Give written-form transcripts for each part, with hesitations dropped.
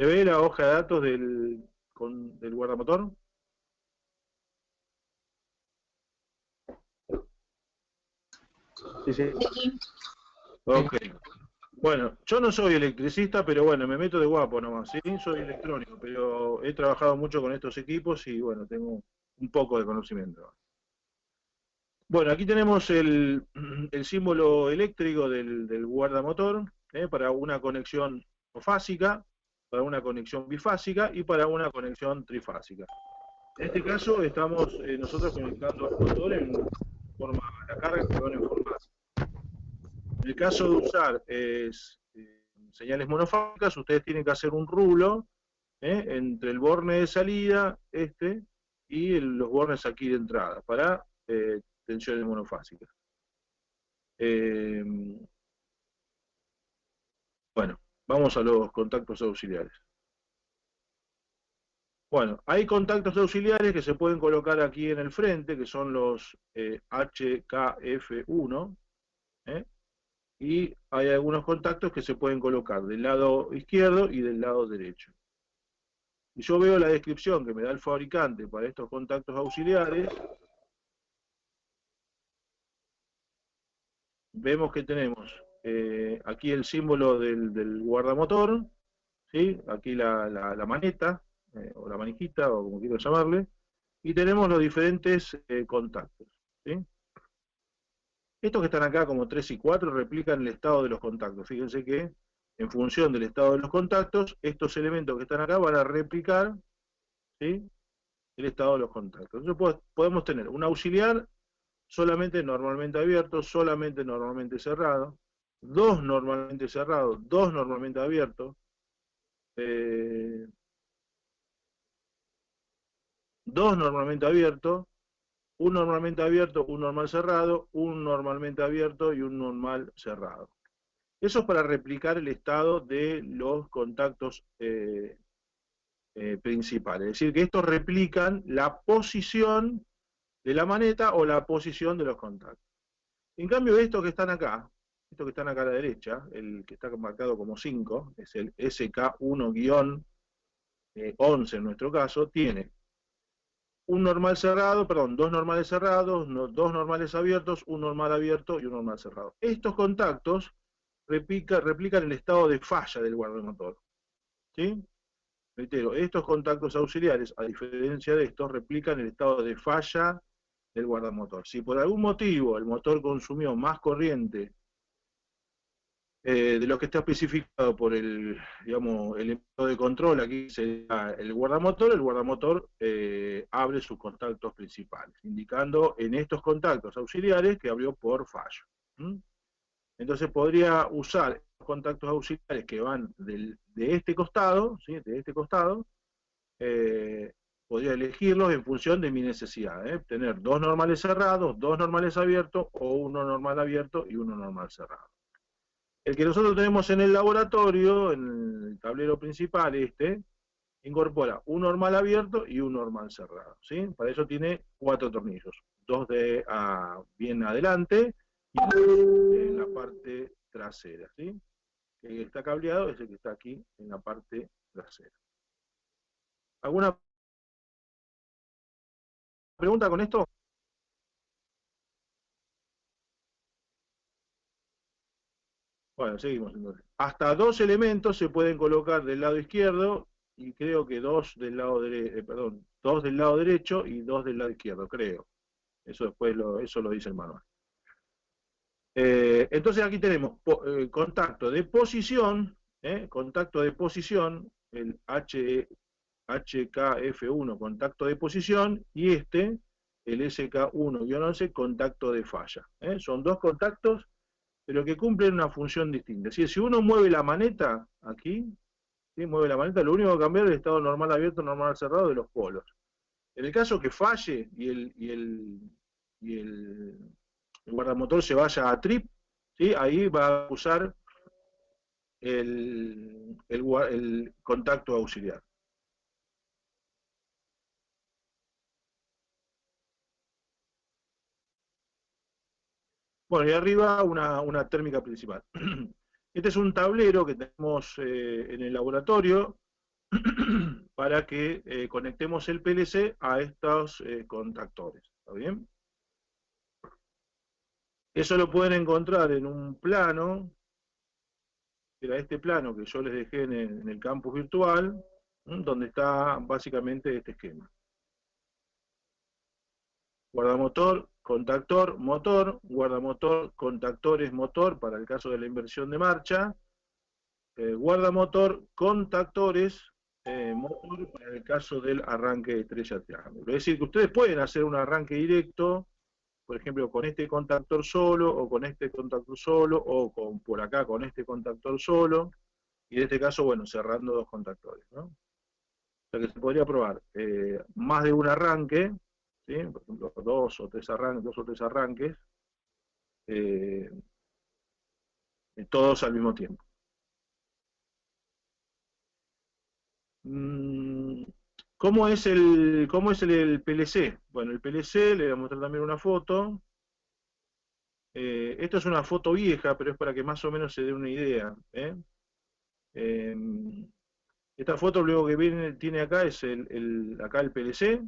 ¿Se ve la hoja de datos del guardamotor? Sí, sí. Ok. Bueno, yo no soy electricista, pero bueno, me meto de guapo nomás, ¿sí? Soy electrónico, pero he trabajado mucho con estos equipos y bueno, tengo un poco de conocimiento. Bueno, aquí tenemos el símbolo eléctrico del guardamotor, para una conexión monofásica, para una conexión bifásica y para una conexión trifásica. En este caso estamos nosotros conectando el motor en forma, la carga perdón, en forma. En el caso de usar señales monofásicas, ustedes tienen que hacer un rulo entre el borne de salida, y los bornes aquí de entrada, para tensiones monofásicas. Bueno, vamos a los contactos auxiliares. Bueno, hay contactos auxiliares que se pueden colocar aquí en el frente, que son los HKF1, y hay algunos contactos que se pueden colocar del lado izquierdo y del lado derecho. Y yo veo la descripción que me da el fabricante para estos contactos auxiliares. Vemos que tenemos aquí el símbolo del guardamotor, ¿sí? Aquí la maneta, o la manijita, o como quiero llamarle, y tenemos los diferentes contactos, ¿sí? Estos que están acá como 3 y 4 replican el estado de los contactos. Fíjense que en función del estado de los contactos, estos elementos que están acá van a replicar, ¿sí?, el estado de los contactos. Entonces podemos tener un auxiliar solamente normalmente abierto, solamente normalmente cerrado, dos normalmente cerrados, dos normalmente abiertos, dos normalmente abiertos, un normalmente abierto, un normal cerrado, un normalmente abierto y un normal cerrado. Eso es para replicar el estado de los contactos principales. Es decir, que estos replican la posición de la maneta o la posición de los contactos. En cambio, estos que están acá a la derecha, el que está marcado como 5, es el SK1-11 en nuestro caso, tiene un normal cerrado, perdón, dos normales cerrados, dos normales abiertos, un normal abierto y un normal cerrado. Estos contactos replican el estado de falla del guardamotor, ¿sí? Reitero, estos contactos auxiliares, a diferencia de estos, replican el estado de falla del guardamotor. Si por algún motivo el motor consumió más corriente de lo que está especificado por digamos, el elemento de control, aquí sería el guardamotor abre sus contactos principales, indicando en estos contactos auxiliares que abrió por fallo. Entonces podría usar contactos auxiliares que van de este costado, ¿sí?, de este costado, podría elegirlos en función de mi necesidad, tener dos normales cerrados, dos normales abiertos, o uno normal abierto y uno normal cerrado. El que nosotros tenemos en el laboratorio, en el tablero principal, incorpora un normal abierto y un normal cerrado, ¿sí? Para eso tiene 4 tornillos, dos bien adelante y en la parte trasera, ¿sí? El que está cableado es el que está aquí en la parte trasera. ¿Alguna pregunta con esto? Bueno, seguimos entonces. Hasta 2 elementos se pueden colocar del lado izquierdo y creo que 2 del lado perdón, 2 del lado derecho y 2 del lado izquierdo, creo. Eso después eso lo dice el manual. Entonces aquí tenemos contacto de posición, el HKF1, contacto de posición, y el SK1-11, contacto de falla. Son dos contactos, pero que cumplen una función distinta. Es decir, si uno mueve la maneta aquí, ¿sí?, mueve la maneta, lo único que va a cambiar es el estado normal abierto, normal cerrado de los polos. En el caso que falle y el guardamotor se vaya a trip, ¿sí?, ahí va a usar el contacto auxiliar. Bueno, y arriba una térmica principal. Este es un tablero que tenemos en el laboratorio, para que conectemos el PLC a estos contactores. ¿Está bien? Eso lo pueden encontrar en un plano, era este plano que yo les dejé en el campus virtual, donde está básicamente este esquema. Guardamotor, contactor, motor, guardamotor, contactores, motor, para el caso de la inversión de marcha, guardamotor, contactores, motor, para el caso del arranque de estrella triángulo. Es decir, que ustedes pueden hacer un arranque directo, por ejemplo, con este contactor solo, o con este contactor solo, o por acá con este contactor solo, y en este caso, bueno, cerrando dos contactores, ¿no? O sea que se podría probar más de un arranque, ¿sí? Por ejemplo, dos o tres arranques, eh, todos al mismo tiempo. ¿Cómo es el PLC? Bueno, el PLC, le voy a mostrar también una foto. Esto es una foto vieja, pero es para que más o menos se dé una idea. Eh, esta foto lo único que tiene acá es acá el PLC,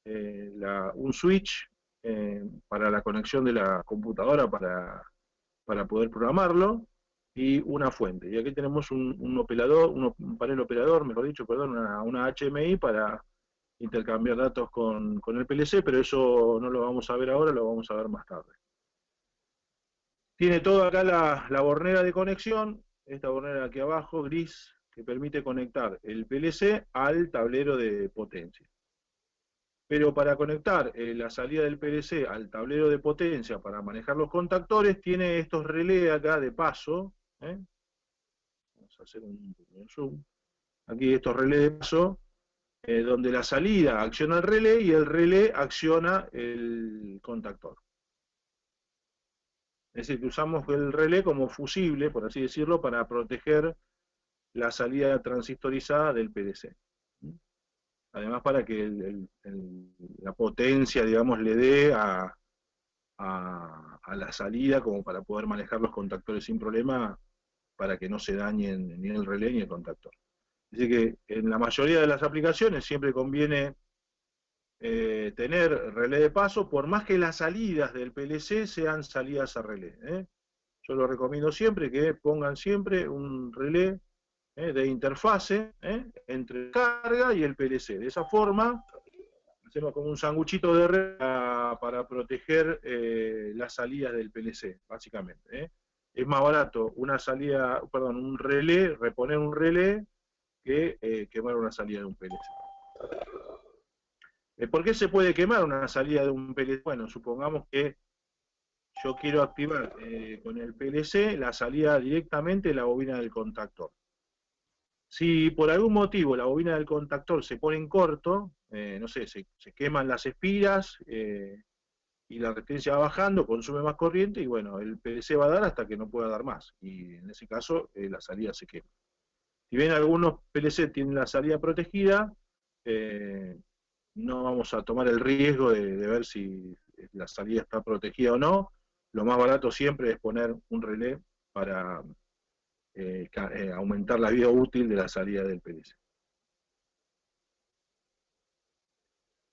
un switch para la conexión de la computadora para poder programarlo, y una fuente. Y aquí tenemos un operador, un panel operador, mejor dicho, perdón, una HMI para intercambiar datos con el PLC, pero eso no lo vamos a ver ahora, lo vamos a ver más tarde. Tiene todo acá la bornera de conexión, esta bornera aquí abajo, gris, que permite conectar el PLC al tablero de potencia. Pero para conectar la salida del PLC al tablero de potencia para manejar los contactores, tiene estos relés acá de paso. Vamos a hacer un zoom. Aquí estos relés de paso, donde la salida acciona el relé y el relé acciona el contactor. Es decir, que usamos el relé como fusible, por así decirlo, para proteger la salida transistorizada del PLC. Además, para que la potencia, digamos, le dé a la salida, como para poder manejar los contactores sin problema, para que no se dañen ni el relé ni el contactor. Así que en la mayoría de las aplicaciones siempre conviene tener relé de paso, por más que las salidas del PLC sean salidas a relé. Yo lo recomiendo siempre que pongan siempre un relé de interfase entre carga y el PLC. De esa forma hacemos como un sanguchito de red para proteger las salidas del PLC, básicamente. Es más barato un relé, reponer un relé, que quemar una salida de un PLC. ¿Por qué se puede quemar una salida de un PLC? Bueno, supongamos que yo quiero activar con el PLC la salida directamente de la bobina del contactor. Si por algún motivo la bobina del contactor se pone en corto, no sé, se queman las espiras y la resistencia va bajando, consume más corriente y bueno, el PLC va a dar hasta que no pueda dar más. Y en ese caso la salida se quema. Si bien algunos PLC tienen la salida protegida, no vamos a tomar el riesgo de ver si la salida está protegida o no. Lo más barato siempre es poner un relé para aumentar la vida útil de la salida del PLC.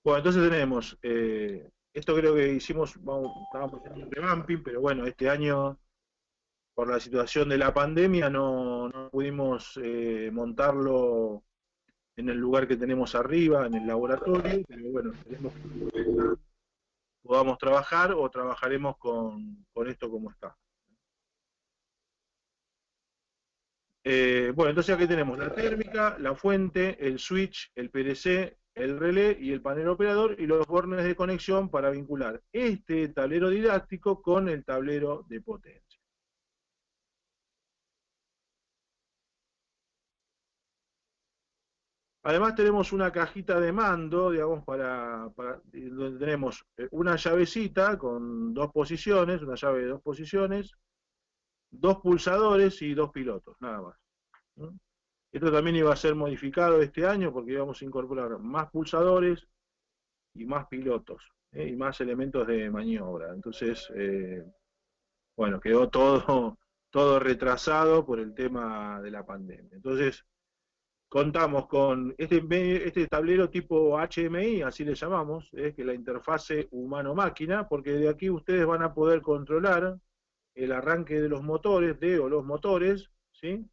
Bueno, entonces tenemos, esto creo que estábamos haciendo un revamping, pero bueno, este año, por la situación de la pandemia, no pudimos montarlo en el lugar que tenemos arriba, en el laboratorio, pero bueno, esperemos que podamos trabajar o trabajaremos con esto como está. Bueno, entonces aquí tenemos la térmica, la fuente, el switch, el PLC, el relé y el panel operador y los bornes de conexión para vincular este tablero didáctico con el tablero de potencia. Además tenemos una cajita de mando, digamos, donde tenemos una llavecita con dos posiciones, una llave de dos posiciones, dos pulsadores y dos pilotos, nada más. Esto también iba a ser modificado este año porque íbamos a incorporar más pulsadores y más pilotos, y más elementos de maniobra. Entonces, bueno, quedó todo retrasado por el tema de la pandemia. Entonces, Contamos con este tablero tipo HMI, así le llamamos, es que la interfase humano-máquina, porque de aquí ustedes van a poder controlar el arranque de los motores, o los motores, ¿sí?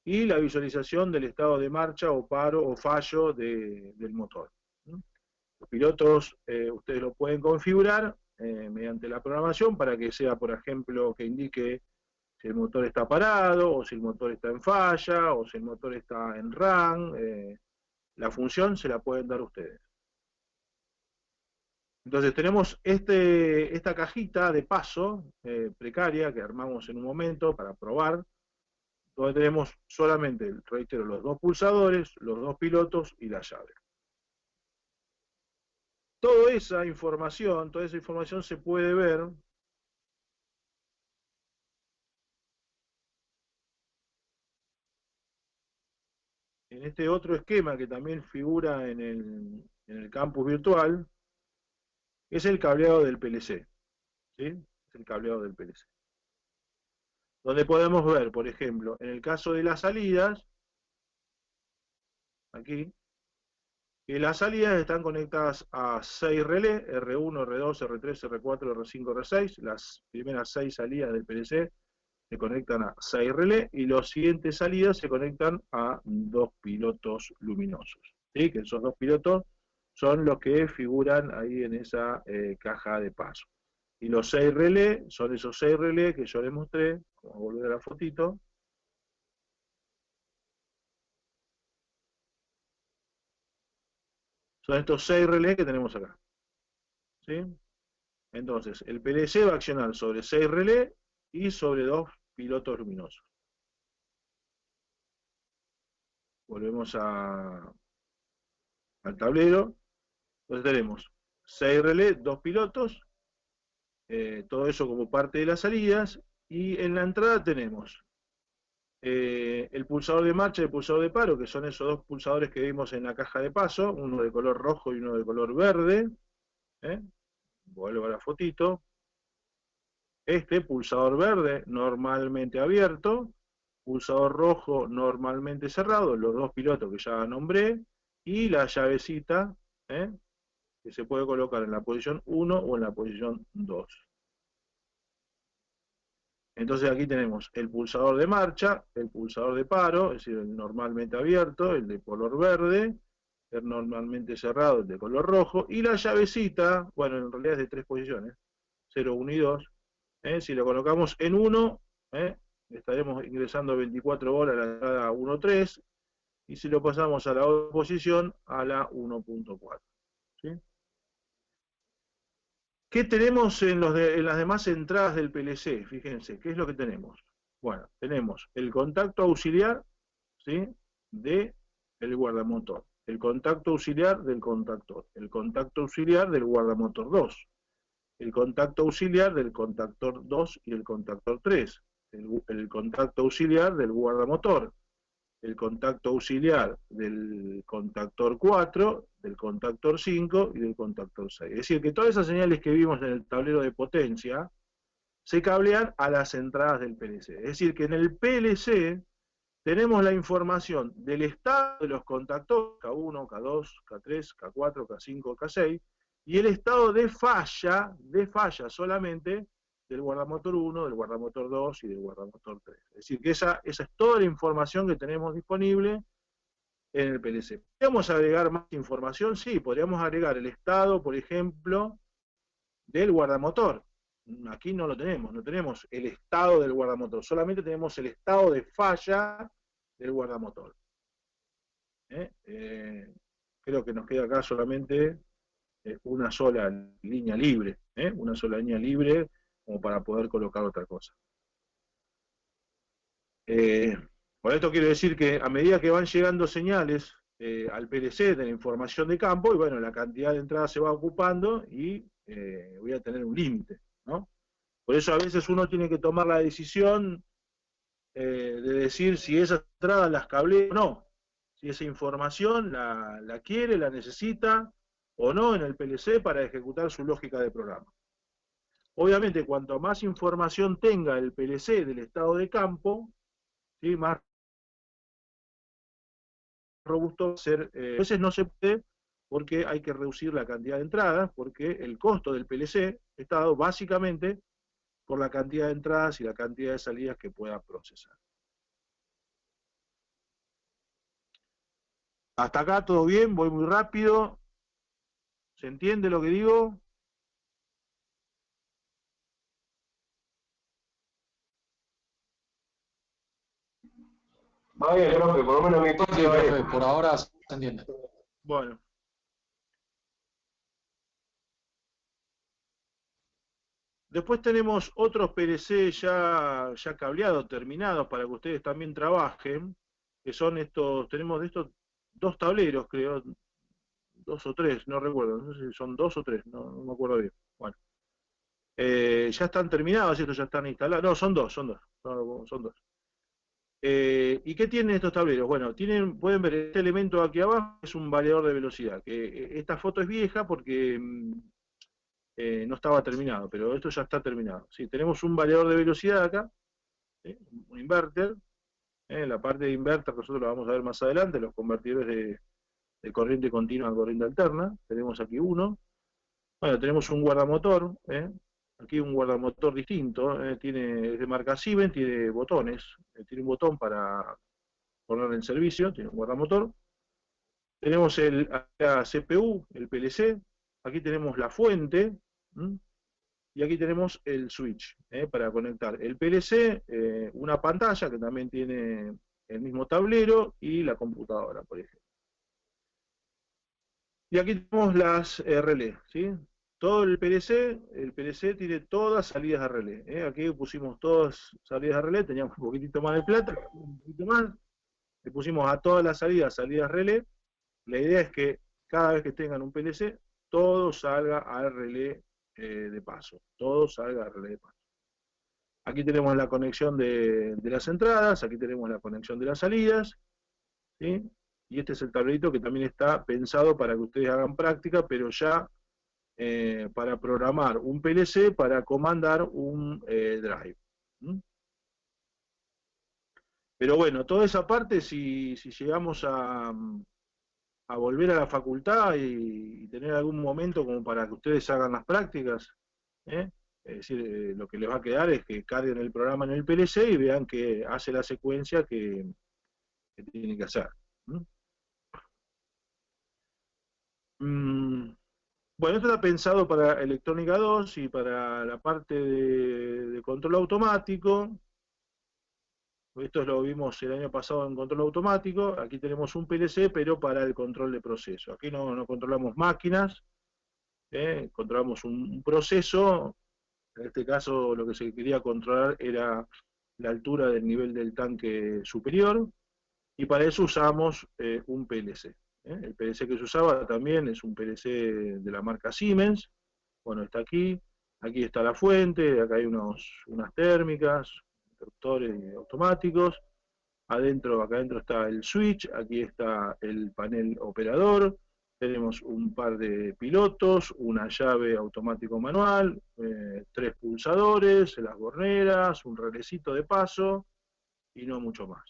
Y la visualización del estado de marcha o paro o fallo del motor. Los pilotos, ustedes lo pueden configurar mediante la programación para que sea, por ejemplo, que indique si el motor está parado, o si el motor está en falla, o si el motor está en run. La función se la pueden dar ustedes. Entonces tenemos esta cajita de paso precaria que armamos en un momento para probar, donde tenemos solamente, reitero, los dos pulsadores, los dos pilotos y la llave. Toda esa información se puede ver en este otro esquema que también figura en el campus virtual, es el cableado del PLC. ¿Sí? Es el cableado del PLC. Donde podemos ver, por ejemplo, en el caso de las salidas, aquí, que las salidas están conectadas a 6 relés, R1, R2, R3, R4, R5, R6, las primeras 6 salidas del PLC se conectan a 6 relés, y las siguientes salidas se conectan a 2 pilotos luminosos. ¿Sí? Que esos 2 pilotos son los que figuran ahí en esa caja de paso. Y los 6 relés son esos 6 relés que yo les mostré. Vamos a volver a la fotito. Son estos 6 relés que tenemos acá. ¿Sí? Entonces, el PLC va a accionar sobre 6 relés y sobre 2 pilotos luminosos. Volvemos al tablero. Entonces tenemos 6 relés, 2 pilotos, todo eso como parte de las salidas, y en la entrada tenemos el pulsador de marcha y el pulsador de paro, que son esos 2 pulsadores que vimos en la caja de paso, uno de color rojo y uno de color verde. Vuelvo a la fotito. Este pulsador verde normalmente abierto, pulsador rojo normalmente cerrado, los 2 pilotos que ya nombré, y la llavecita, que se puede colocar en la posición 1 o en la posición 2. Entonces aquí tenemos el pulsador de marcha, el pulsador de paro, es decir, el normalmente abierto, el de color verde, el normalmente cerrado, el de color rojo, y la llavecita, bueno, en realidad es de 3 posiciones, 0, 1 y 2. Si lo colocamos en 1, estaremos ingresando 24 horas a la entrada 1.3, y si lo pasamos a la otra posición, a la 1.4. ¿Sí? ¿Qué tenemos en las demás entradas del PLC? Fíjense, ¿qué es lo que tenemos? Bueno, tenemos el contacto auxiliar, ¿sí?, del guardamotor, el contacto auxiliar del contactor, el contacto auxiliar del guardamotor 2, el contacto auxiliar del contactor 2 y el contactor 3, el contacto auxiliar del guardamotor, el contacto auxiliar del contactor 4, del contactor 5 y del contactor 6. Es decir, que todas esas señales que vimos en el tablero de potencia se cablean a las entradas del PLC. Es decir, que en el PLC tenemos la información del estado de los contactores, K1, K2, K3, K4, K5, K6, y el estado de falla solamente del guardamotor 1, del guardamotor 2 y del guardamotor 3. Es decir, que esa es toda la información que tenemos disponible en el PLC. ¿Podríamos agregar más información? Sí, podríamos agregar el estado, por ejemplo, del guardamotor. Aquí no lo tenemos, no tenemos el estado del guardamotor, solamente tenemos el estado de falla del guardamotor. Creo que nos queda acá solamente una sola línea libre, una sola línea libre como para poder colocar otra cosa. Por esto quiero decir que a medida que van llegando señales al PLC de la información de campo, y bueno, la cantidad de entradas se va ocupando y voy a tener un límite, ¿no? Por eso a veces uno tiene que tomar la decisión de decir si esas entradas las cablea o no, si esa información la quiere, la necesita o no en el PLC para ejecutar su lógica de programa. Obviamente, cuanto más información tenga el PLC del estado de campo, ¿sí?, más robusto va a ser, a veces no se puede porque hay que reducir la cantidad de entradas, porque el costo del PLC está dado básicamente por la cantidad de entradas y la cantidad de salidas que pueda procesar. Hasta acá todo bien, voy muy rápido. ¿Se entiende lo que digo? Va bien, profe, por lo menos mi parte Sí, va profe, bien. por ahora se entiende. Bueno. Después tenemos otros PLC ya cableados, terminados, para que ustedes también trabajen, que son estos, tenemos de estos dos tableros, creo, dos o tres, no recuerdo, no sé si son dos o tres, no me acuerdo bien. Bueno, ya están terminados, estos ya están instalados, no, son dos. ¿Y qué tienen estos tableros? Bueno, pueden ver este elemento aquí abajo, es un variador de velocidad, que esta foto es vieja porque no estaba terminado, pero esto ya está terminado. Sí, tenemos un variador de velocidad acá, un inverter, la parte de inverter nosotros lo vamos a ver más adelante, los convertidores de corriente continua a corriente alterna, tenemos aquí uno. Bueno, tenemos un guardamotor, aquí un guardamotor distinto, es de marca Siemens, tiene botones, tiene un botón para poner en servicio, tiene un guardamotor. Tenemos la CPU, el PLC, aquí tenemos la fuente, y aquí tenemos el switch para conectar el PLC, una pantalla que también tiene el mismo tablero y la computadora, por ejemplo. Y aquí tenemos las relés, ¿sí? Todo el PLC tiene todas salidas de relé. Aquí pusimos todas salidas de relé, teníamos un poquitito más de plata, un poquito más, le pusimos a todas las salidas relé. La idea es que cada vez que tengan un PLC, todo salga al relé de paso, todo salga al relé de paso. Aquí tenemos la conexión de las entradas, aquí tenemos la conexión de las salidas, ¿sí? Y este es el tablerito que también está pensado para que ustedes hagan práctica, pero ya para programar un PLC para comandar un drive. ¿Mm? Pero bueno, toda esa parte, si llegamos a volver a la facultad y tener algún momento como para que ustedes hagan las prácticas, ¿eh? Es decir, lo que les va a quedar es que carguen el programa en el PLC y vean que hace la secuencia que tienen que hacer. ¿Mm? Bueno, esto está pensado para electrónica 2 y para la parte de control automático. Esto lo vimos el año pasado en control automático. Aquí tenemos un PLC, pero para el control de proceso. Aquí no controlamos máquinas, controlamos un proceso. En este caso lo que se quería controlar era la altura del nivel del tanque superior, y para eso usamos un PLC. El PLC que se usaba también es un PLC de la marca Siemens. Bueno, está aquí, aquí está la fuente, acá hay unas térmicas, interruptores automáticos, acá adentro está el switch, aquí está el panel operador, tenemos un par de pilotos, una llave automático manual, 3 pulsadores, las borneras, un relecito de paso y no mucho más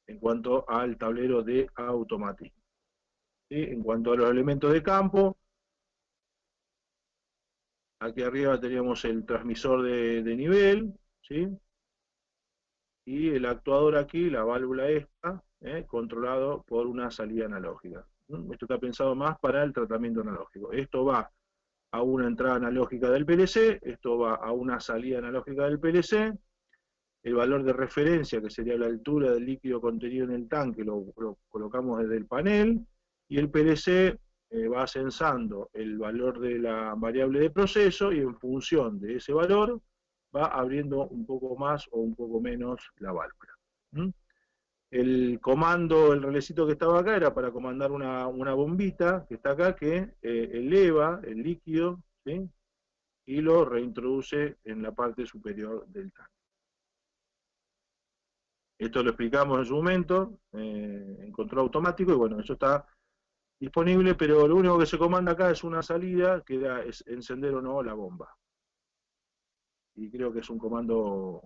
en cuanto al tablero de automatismo. ¿Sí? En cuanto a los elementos de campo, aquí arriba teníamos el transmisor de nivel, ¿sí? Y el actuador aquí, la válvula esta, controlado por una salida analógica. Esto está pensado más para el tratamiento analógico. Esto va a una entrada analógica del PLC, esto va a una salida analógica del PLC, el valor de referencia, que sería la altura del líquido contenido en el tanque, lo colocamos desde el panel, y el PLC va censando el valor de la variable de proceso, y en función de ese valor va abriendo un poco más o un poco menos la válvula. El comando, el relecito que estaba acá, era para comandar una bombita que está acá, que eleva el líquido, ¿sí? Y lo reintroduce en la parte superior del tanque. Esto lo explicamos en su momento, en control automático, y bueno, eso está disponible, pero lo único que se comanda acá es una salida, que es encender o no la bomba. Y creo que es un comando,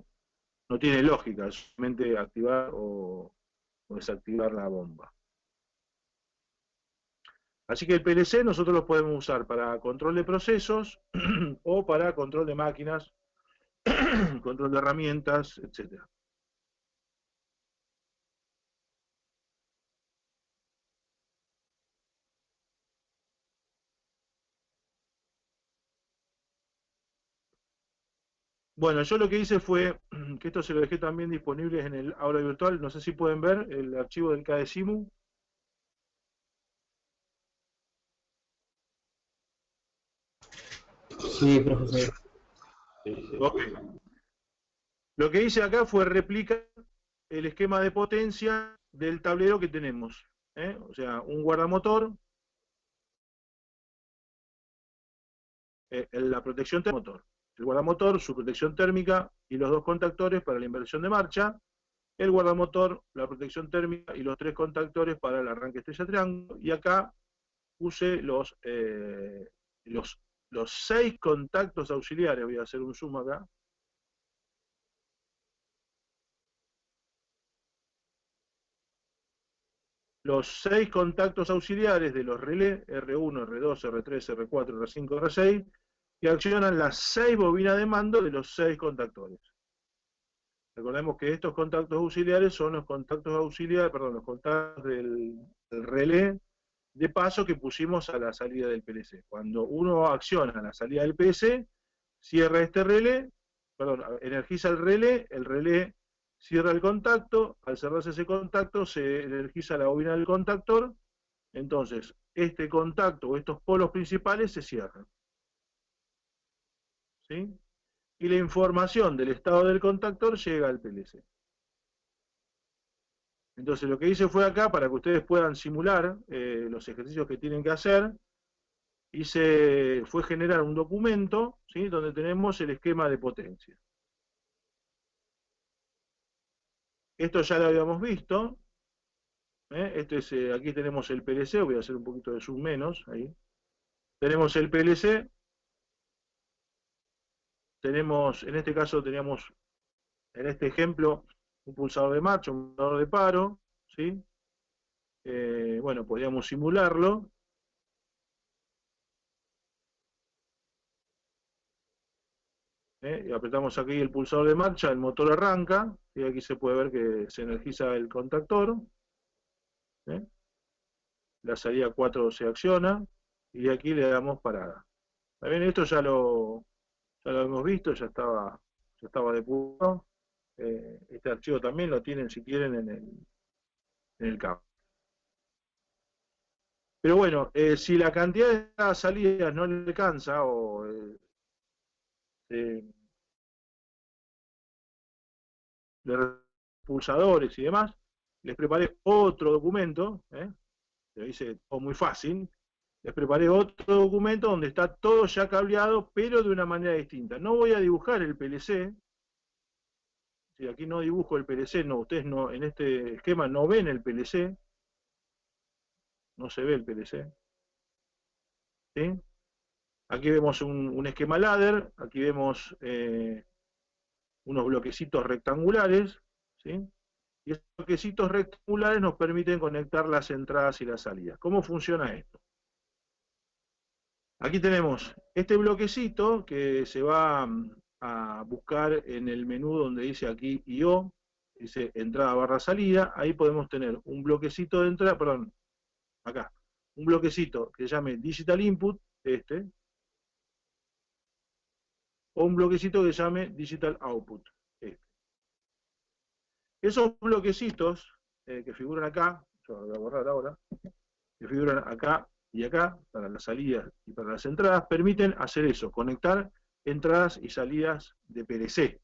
no tiene lógica, es solamente activar o desactivar la bomba. Así que el PLC nosotros lo podemos usar para control de procesos o para control de máquinas, control de herramientas, etcétera. Bueno, yo lo que hice fue, que esto se lo dejé también disponible en el aula virtual, no sé si pueden ver el archivo del KDSIMU. Sí, profesor. Ok. Lo que hice acá fue replicar el esquema de potencia del tablero que tenemos. O sea, un guardamotor, la protección del motor, el guardamotor, su protección térmica y los dos contactores para la inversión de marcha, el guardamotor, la protección térmica y los tres contactores para el arranque estrella triángulo, y acá puse los 6 contactos auxiliares, voy a hacer un zoom acá. Los 6 contactos auxiliares de los relés R1, R2, R3, R4, R5, R6, que accionan las 6 bobinas de mando de los 6 contactores. Recordemos que estos contactos auxiliares son los contactos auxiliares, perdón, los contactos del relé de paso que pusimos a la salida del PLC. Cuando uno acciona la salida del PLC, cierra este relé, perdón, energiza el relé cierra el contacto, al cerrarse ese contacto se energiza la bobina del contactor, entonces este contacto o estos polos principales se cierran. ¿Sí? Y la información del estado del contactor llega al PLC. Entonces lo que hice fue acá, para que ustedes puedan simular los ejercicios que tienen que hacer, fue generar un documento, ¿sí?, donde tenemos el esquema de potencia. Esto ya lo habíamos visto. Aquí tenemos el PLC, voy a hacer un poquito de zoom menos, ahí. Tenemos el PLC, en este caso teníamos, en este ejemplo, un pulsador de marcha, un pulsador de paro, ¿sí? Bueno, podríamos simularlo. Y apretamos aquí el pulsador de marcha, el motor arranca, y aquí se puede ver que se energiza el contactor. La salida 4 se acciona, y aquí le damos parada. También esto ya lo hemos visto, ya estaba depurado. Este archivo también lo tienen, si quieren, en el campo. Pero bueno, si la cantidad de salidas no le alcanza, o de pulsadores y demás, les preparé otro documento, lo hice muy fácil, les preparé otro documento donde está todo ya cableado, pero de una manera distinta. No voy a dibujar el PLC, si aquí no dibujo el PLC, no, ustedes no, en este esquema no ven el PLC, no se ve el PLC. ¿Sí? Aquí vemos un esquema ladder, aquí vemos unos bloquecitos rectangulares, ¿sí? Y estos bloquecitos rectangulares nos permiten conectar las entradas y las salidas. ¿Cómo funciona esto? Aquí tenemos este bloquecito que se va a buscar en el menú donde dice aquí I/O, dice entrada barra salida. Ahí podemos tener un bloquecito de entrada, perdón, acá, un bloquecito que se llame Digital Input, o un bloquecito que se llame Digital Output, Esos bloquecitos que figuran acá, yo lo voy a borrar ahora, que figuran acá y acá, para las salidas y para las entradas, permiten hacer eso, conectar entradas y salidas de PLC.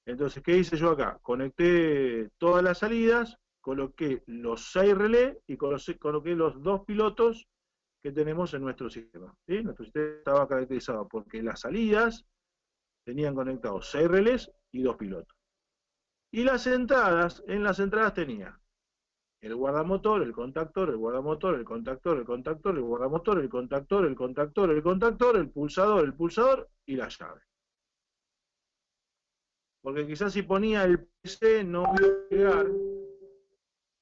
Entonces, ¿qué hice yo acá? Conecté todas las salidas, coloqué los 6 relés y coloqué los 2 pilotos que tenemos en nuestro sistema. ¿Sí? Nuestro sistema estaba caracterizado porque las salidas tenían conectados 6 relés y 2 pilotos. Y las entradas, en las entradas tenía el guardamotor, el contactor, el guardamotor, el contactor, el contactor, el guardamotor, el contactor, el contactor, el contactor, el pulsador y la llave. Porque quizás si ponía el PC no voy a llegar,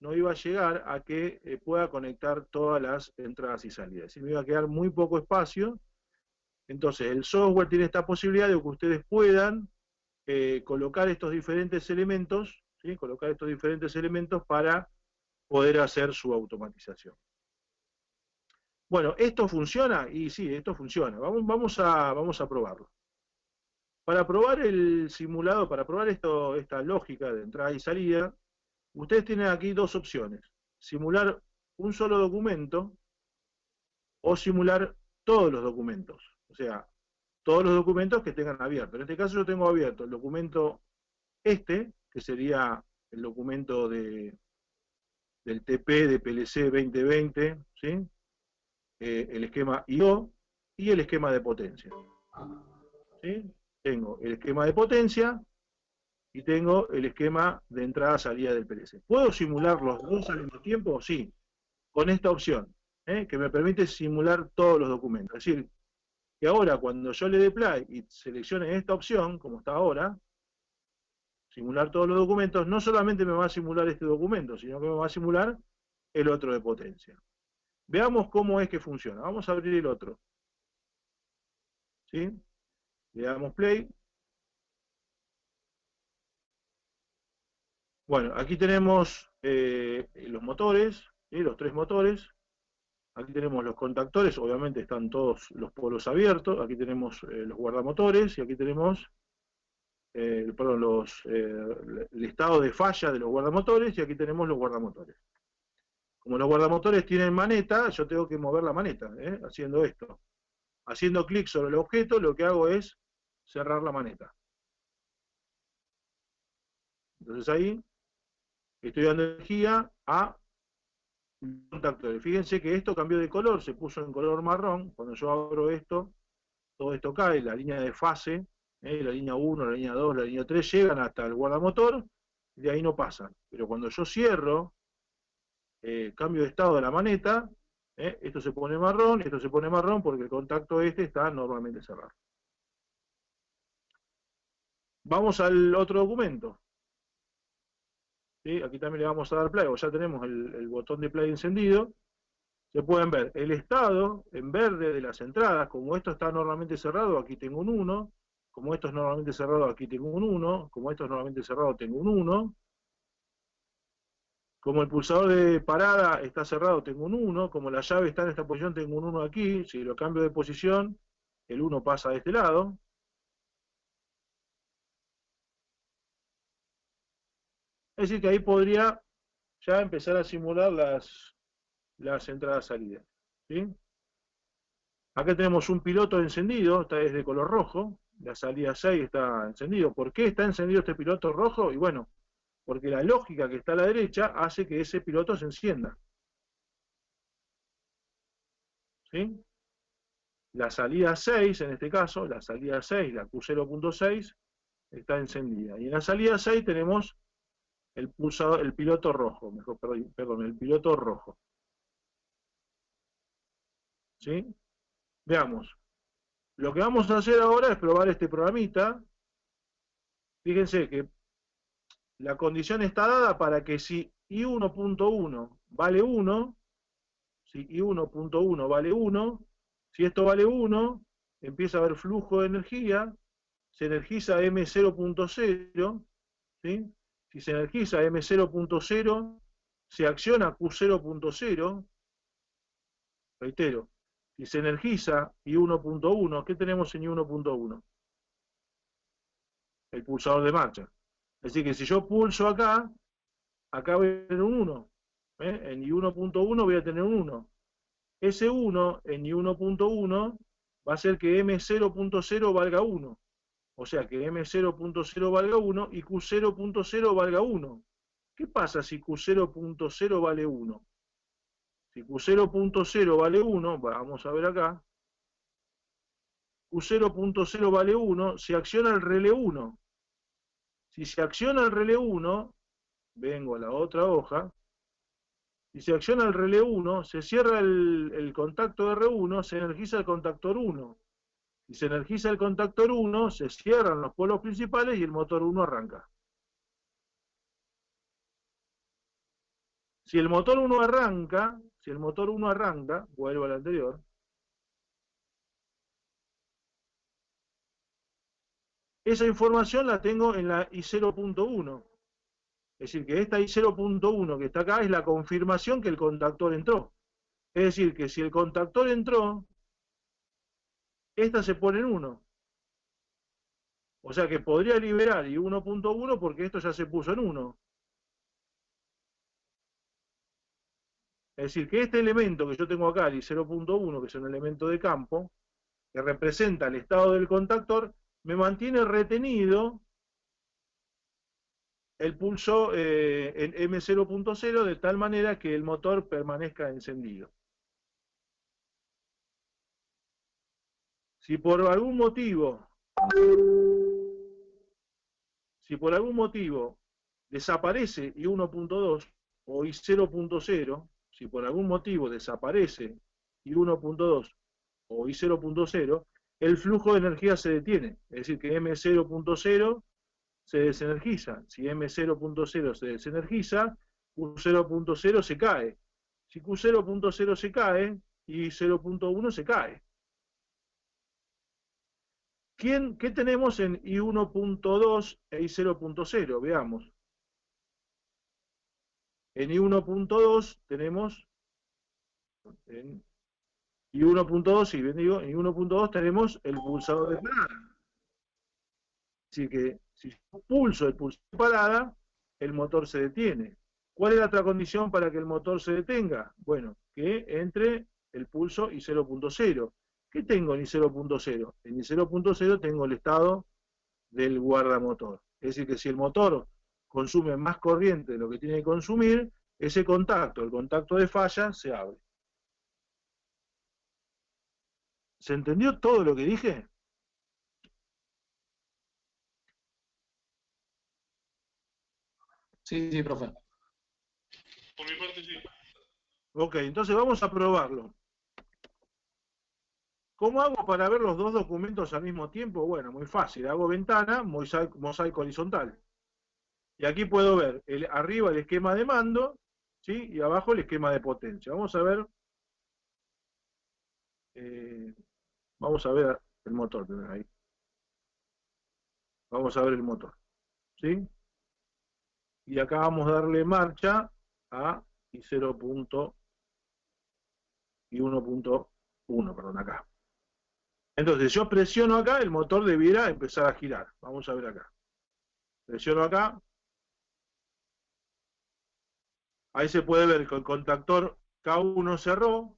no iba a llegar a que pueda conectar todas las entradas y salidas. Y me iba a quedar muy poco espacio. Entonces, el software tiene esta posibilidad de que ustedes puedan colocar estos diferentes elementos, ¿sí? Colocar estos diferentes elementos para poder hacer su automatización. Bueno, ¿esto funciona? Y sí, esto funciona. Vamos a probarlo. Para probar el simulado, para probar esta lógica de entrada y salida, ustedes tienen aquí dos opciones. Simular un solo documento o simular todos los documentos. O sea, todos los documentos que tengan abierto. En este caso yo tengo abierto el documento que sería el documento del TP de PLC 2020, ¿sí? El esquema I/O y el esquema de potencia. ¿Sí? Tengo el esquema de potencia y tengo el esquema de entrada-salida del PLC. ¿Puedo simular los dos al mismo tiempo? Sí, con esta opción, que me permite simular todos los documentos. Es decir, que ahora cuando yo le dé play y seleccione esta opción, como está ahora, simular todos los documentos, no solamente me va a simular este documento, sino que me va a simular el otro de potencia. Veamos cómo es que funciona. Vamos a abrir el otro. ¿Sí? Le damos play. Bueno, aquí tenemos los motores, ¿sí? Los tres motores. Aquí tenemos los contactores, obviamente están todos los polos abiertos. Aquí tenemos los guardamotores y aquí tenemos el estado de falla de los guardamotores y aquí tenemos los guardamotores. Como los guardamotores tienen maneta, yo tengo que mover la maneta, haciendo esto. Haciendo clic sobre el objeto, lo que hago es cerrar la maneta. Entonces ahí estoy dando energía a contactores. Fíjense que esto cambió de color, se puso en color marrón. Cuando yo abro esto, todo esto cae, la línea de fase, la línea 1, la línea 2, la línea 3, llegan hasta el guardamotor, y de ahí no pasan. Pero cuando yo cierro, cambio de estado de la maneta, esto se pone marrón porque el contacto está normalmente cerrado. Vamos al otro documento. ¿Sí? Aquí también le vamos a dar play, o ya tenemos el botón de play encendido. Se pueden ver el estado en verde de las entradas, como esto está normalmente cerrado, aquí tengo un 1, como esto es normalmente cerrado, aquí tengo un 1, como esto es normalmente cerrado, tengo un 1, como el pulsador de parada está cerrado, tengo un 1, como la llave está en esta posición, tengo un 1 aquí, si lo cambio de posición, el 1 pasa de este lado. Es decir, que ahí podría ya empezar a simular las entradas-salidas. ¿Sí? Acá tenemos un piloto encendido, esta es de color rojo, la salida 6 está encendido. ¿Por qué está encendido este piloto rojo? Y bueno, porque la lógica que está a la derecha hace que ese piloto se encienda. ¿Sí? La salida 6, en este caso, la salida 6, la Q0.6, está encendida. Y en la salida 6 tenemos el pulsador, el piloto rojo, perdón, el piloto rojo. ¿Sí? Veamos. Lo que vamos a hacer ahora es probar este programita. Fíjense que la condición está dada para que si I1.1 vale 1, si I1.1 vale 1, si esto vale 1, empieza a haber flujo de energía, se energiza M0.0, ¿sí? Si se energiza M0.0, se acciona Q0.0, reitero, si se energiza I1.1, ¿qué tenemos en I1.1? El pulsador de marcha. Es decir, que si yo pulso acá, acá voy a tener un 1. En I1.1 voy a tener un 1. Ese 1 en I1.1 va a ser que M0.0 valga 1. O sea que M0.0 valga 1 y Q0.0 valga 1. ¿Qué pasa si Q0.0 vale 1? Si Q0.0 vale 1, vamos a ver acá, Q0.0 vale 1, se acciona el relé 1. Si se acciona el relé 1, vengo a la otra hoja, si se acciona el relé 1, se cierra el contacto R1, se energiza el contactor 1. Si se energiza el contactor 1, se cierran los polos principales y el motor 1 arranca. Si el motor 1 arranca, vuelvo al anterior, esa información la tengo en la I0.1. Es decir, que esta I0.1 que está acá es la confirmación que el contactor entró. Es decir, que si el contactor entró, esta se pone en 1. O sea que podría liberar I1.1 porque esto ya se puso en 1. Es decir, que este elemento que yo tengo acá, el I0.1, que es un elemento de campo, que representa el estado del contactor, me mantiene retenido el pulso en M0.0 de tal manera que el motor permanezca encendido. Si por algún motivo desaparece I1.2 o I0.0, si por algún motivo desaparece I1.2 o I0.0, el flujo de energía se detiene. Es decir, que M0.0 se desenergiza. Si M0.0 se desenergiza, Q0.0 se cae. Si Q0.0 se cae, I0.1 se cae. ¿Qué tenemos en I1.2 e I0.0? Veamos. En I1.2 tenemos, en I1.2, si bien digo, en I1.2 tenemos el pulsador de parada. Así que si yo pulso el pulsador de parada, el motor se detiene. ¿Cuál es la otra condición para que el motor se detenga? Bueno, que entre el pulso y 0.0. ¿Qué tengo en I0.0? En I0.0 tengo el estado del guardamotor. Es decir, que si el motor consume más corriente de lo que tiene que consumir, ese contacto, el contacto de falla, se abre. ¿Se entendió todo lo que dije? Sí, sí, profe. Por mi parte sí. Ok, entonces vamos a probarlo. ¿Cómo hago para ver los dos documentos al mismo tiempo? Bueno, muy fácil. Hago ventana, mosaico horizontal. Y aquí puedo ver arriba el esquema de mando, ¿sí? Y abajo el esquema de potencia. Vamos a ver eh, el motor primero ahí. Vamos a ver el motor, ¿sí? Y acá vamos a darle marcha a I1.1, perdón, acá. Entonces, yo presiono acá, el motor debiera empezar a girar. Vamos a ver acá. Presiono acá. Ahí se puede ver que el contactor K1 cerró,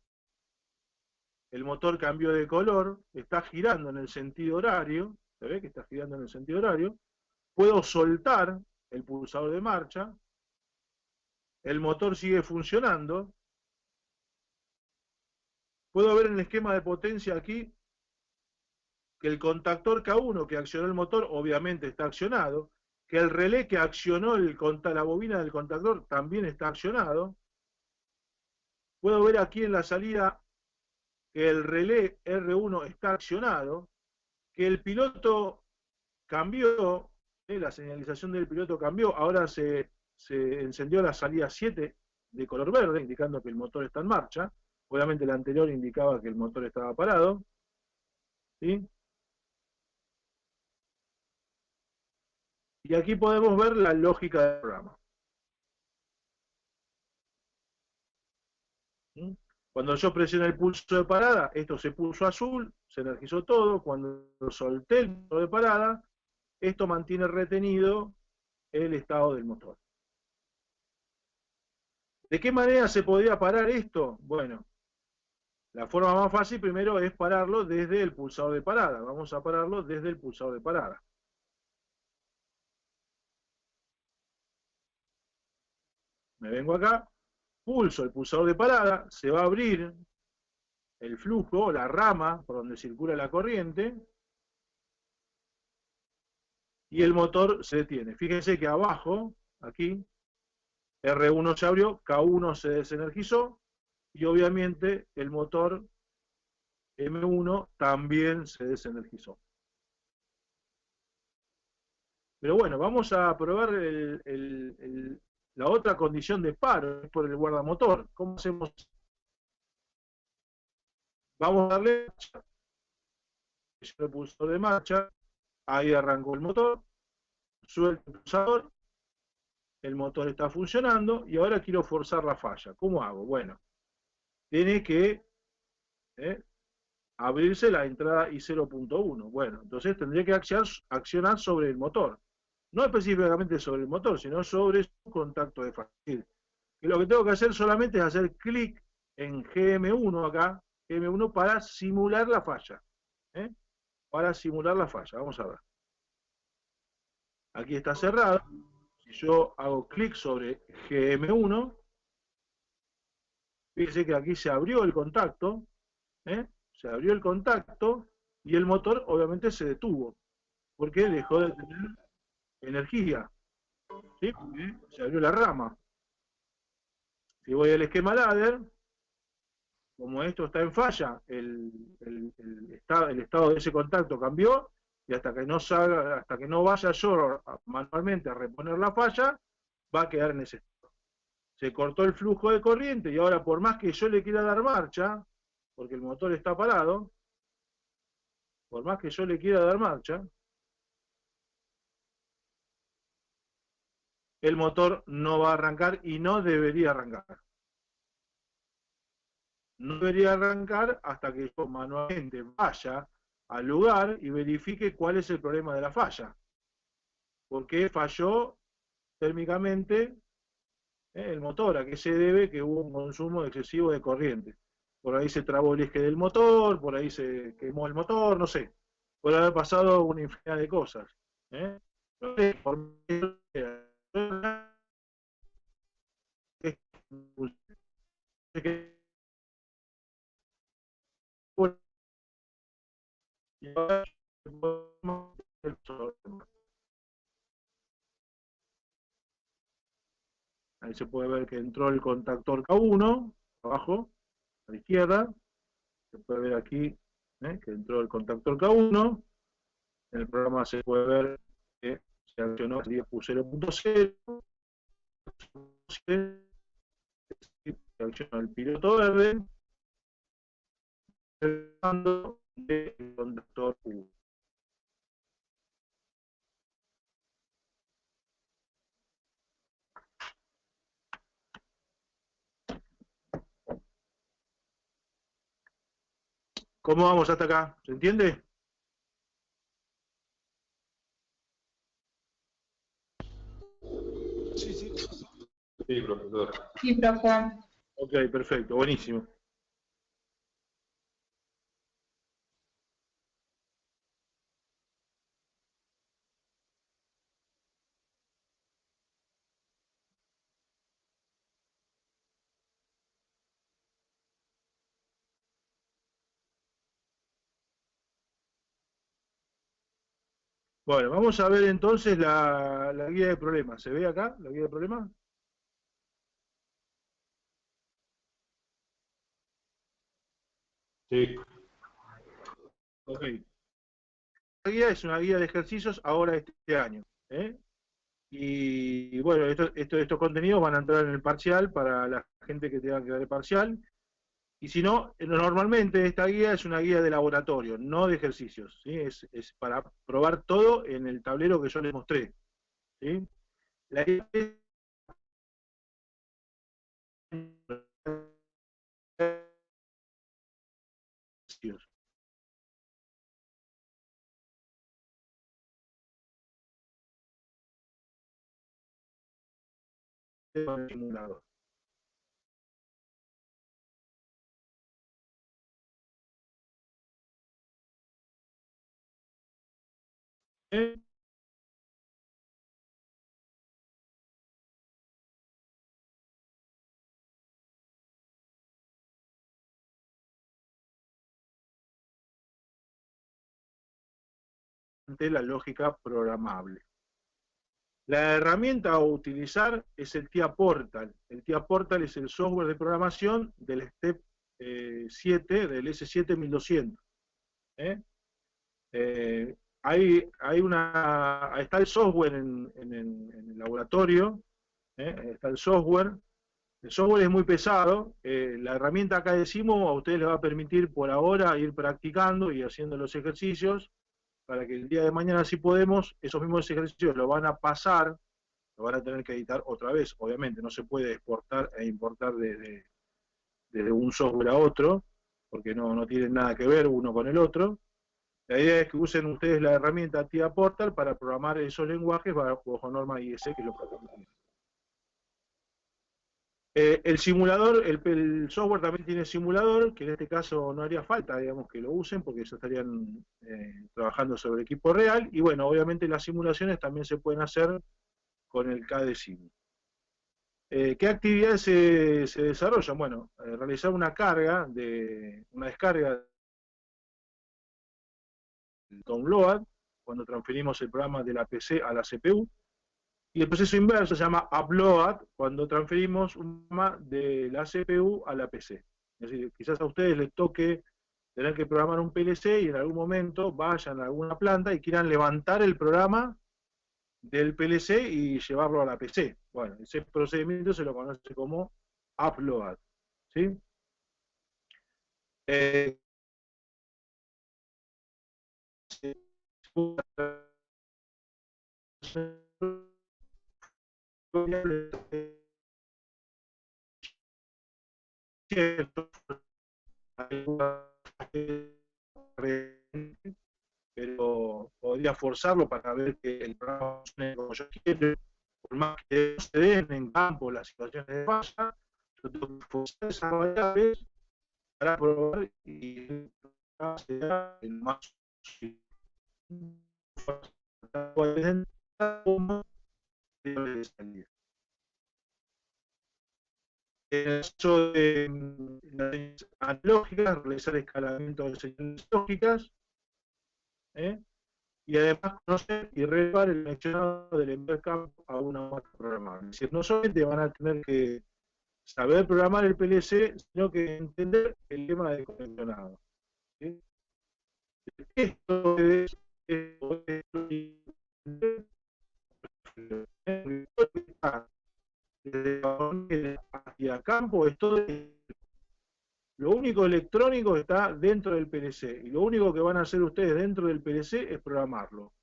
el motor cambió de color, está girando en el sentido horario, ¿se ve que está girando en el sentido horario? Puedo soltar el pulsador de marcha, el motor sigue funcionando, puedo ver en el esquema de potencia aquí que el contactor K1 que accionó el motor obviamente está accionado, que el relé que accionó la bobina del contactor también está accionado. Puedo ver aquí en la salida que el relé R1 está accionado, que el piloto cambió, la señalización del piloto cambió, ahora se encendió la salida 7 de color verde, indicando que el motor está en marcha. Obviamente la anterior indicaba que el motor estaba parado. ¿Sí? Y aquí podemos ver la lógica del programa. ¿Sí? Cuando yo presioné el pulso de parada, esto se puso azul, se energizó todo. Cuando solté el pulso de parada, esto mantiene retenido el estado del motor. ¿De qué manera se podría parar esto? Bueno, la forma más fácil primero es pararlo desde el pulsador de parada. Vamos a pararlo desde el pulsador de parada. Me vengo acá, pulso el pulsador de parada, se va a abrir el flujo, la rama por donde circula la corriente, y el motor se detiene. Fíjense que abajo, aquí, R1 se abrió, K1 se desenergizó, y obviamente el motor M1 también se desenergizó. Pero bueno, vamos a probar La otra condición de paro es por el guardamotor. ¿Cómo hacemos? Vamos a darle marcha. El pulsador de marcha, ahí arrancó el motor, suelto el pulsador, el motor está funcionando y ahora quiero forzar la falla. ¿Cómo hago? Bueno, tiene que abrirse la entrada I0.1. Bueno, entonces tendría que accionar sobre el motor. No específicamente sobre el motor, sino sobre su contacto de falla. Y lo que tengo que hacer solamente es hacer clic en GM1 acá, GM1 para simular la falla. Para simular la falla. Vamos a ver. Aquí está cerrado. Si yo hago clic sobre GM1, fíjense que aquí se abrió el contacto, se abrió el contacto y el motor obviamente se detuvo, porque dejó de tener energía, ¿sí? Porque se abrió la rama. Si voy al esquema ladder, como esto está en falla, el estado de ese contacto cambió, y hasta que no salga, hasta que no vaya yo manualmente a reponer la falla, va a quedar en ese estado. Se cortó el flujo de corriente y ahora por más que yo le quiera dar marcha, porque el motor está parado, por más que yo le quiera dar marcha, el motor no va a arrancar y no debería arrancar. No debería arrancar hasta que yo manualmente vaya al lugar y verifique cuál es el problema de la falla. Porque falló térmicamente el motor, a qué se debe que hubo un consumo excesivo de corriente. Por ahí se trabó el eje del motor, por ahí se quemó el motor, no sé. Puede haber pasado una infinidad de cosas. No sé, ahí se puede ver que entró el contactor K1, abajo, a la izquierda. Se puede ver aquí que entró el contactor K1. En el programa se puede ver que se accionó el 10.0.0, se accionó el piloto verde, el mando del contactor U. ¿Cómo vamos hasta acá? ¿Se entiende? Sí, sí. Sí, profesor. Sí, profe. Ok, perfecto, buenísimo. Bueno, vamos a ver entonces la guía de problemas. ¿Se ve acá la guía de problemas? Sí. Ok. La guía es una guía de ejercicios ahora este año. Y bueno, estos contenidos van a entrar en el parcial para la gente que tenga que dar el parcial. Y si no, normalmente esta guía es una guía de laboratorio, no de ejercicios. ¿Sí? Es para probar todo en el tablero que yo les mostré. ¿Sí? La guía simulador. La lógica programable. La herramienta a utilizar es el TIA Portal. El TIA Portal es el software de programación del STEP 7, del S7-1200. Está el software en el laboratorio, Está el software. El software es muy pesado. La herramienta KDeCimo a ustedes les va a permitir por ahora ir practicando y haciendo los ejercicios para que el día de mañana, si podemos, esos mismos ejercicios lo van a pasar, lo van a tener que editar otra vez. Obviamente no se puede exportar e importar desde un software a otro, porque no tienen nada que ver uno con el otro. La idea es que usen ustedes la herramienta TIA Portal para programar esos lenguajes bajo norma IEC, que es lo que permite. El simulador, el software también tiene simulador, que en este caso no haría falta, digamos, que lo usen, porque ya estarían trabajando sobre equipo real, y bueno, obviamente las simulaciones también se pueden hacer con el KDeCimo. ¿Qué actividades se desarrollan? Bueno, realizar una descarga del download, cuando transferimos el programa de la PC a la CPU, y el proceso inverso se llama upload, cuando transferimos un programa de la CPU a la PC. Es decir, quizás a ustedes les toque tener que programar un PLC y en algún momento vayan a alguna planta y quieran levantar el programa del PLC y llevarlo a la PC. Bueno, ese procedimiento se lo conoce como upload. ¿Sí? Pero podría forzarlo para ver que el programa funcione como yo quiero. Por más que se den en campo las situaciones de falla, yo tengo que forzar esas variables para probar y sea el más como de salida. En el caso de las analógicas, realizar escalamiento de señales lógicas, y además conocer y relevar el mencionado del enviar campo a una máquina programable. Es decir, no solamente van a tener que saber programar el PLC, sino que entender el tema del conexionado. ¿Sí? Esto es desde hacia campo, es todo. Lo único electrónico está dentro del PLC, y lo único que van a hacer ustedes dentro del PLC es programarlo.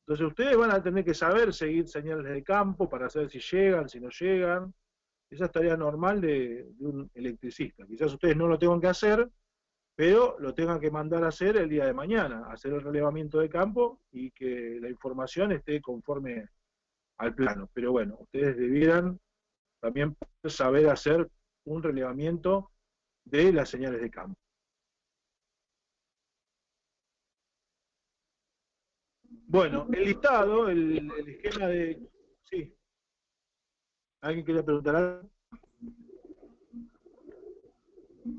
Entonces ustedes van a tener que saber seguir señales de campo para saber si llegan, si no llegan. Esa es tarea normal de un electricista. Quizás ustedes no lo tengan que hacer, pero lo tengan que mandar a hacer el día de mañana, hacer el relevamiento de campo y que la información esté conforme al plano. Pero bueno, ustedes debieran también saber hacer un relevamiento de las señales de campo. Bueno, el listado, el esquema de... Sí. ¿Alguien quería preguntar algo?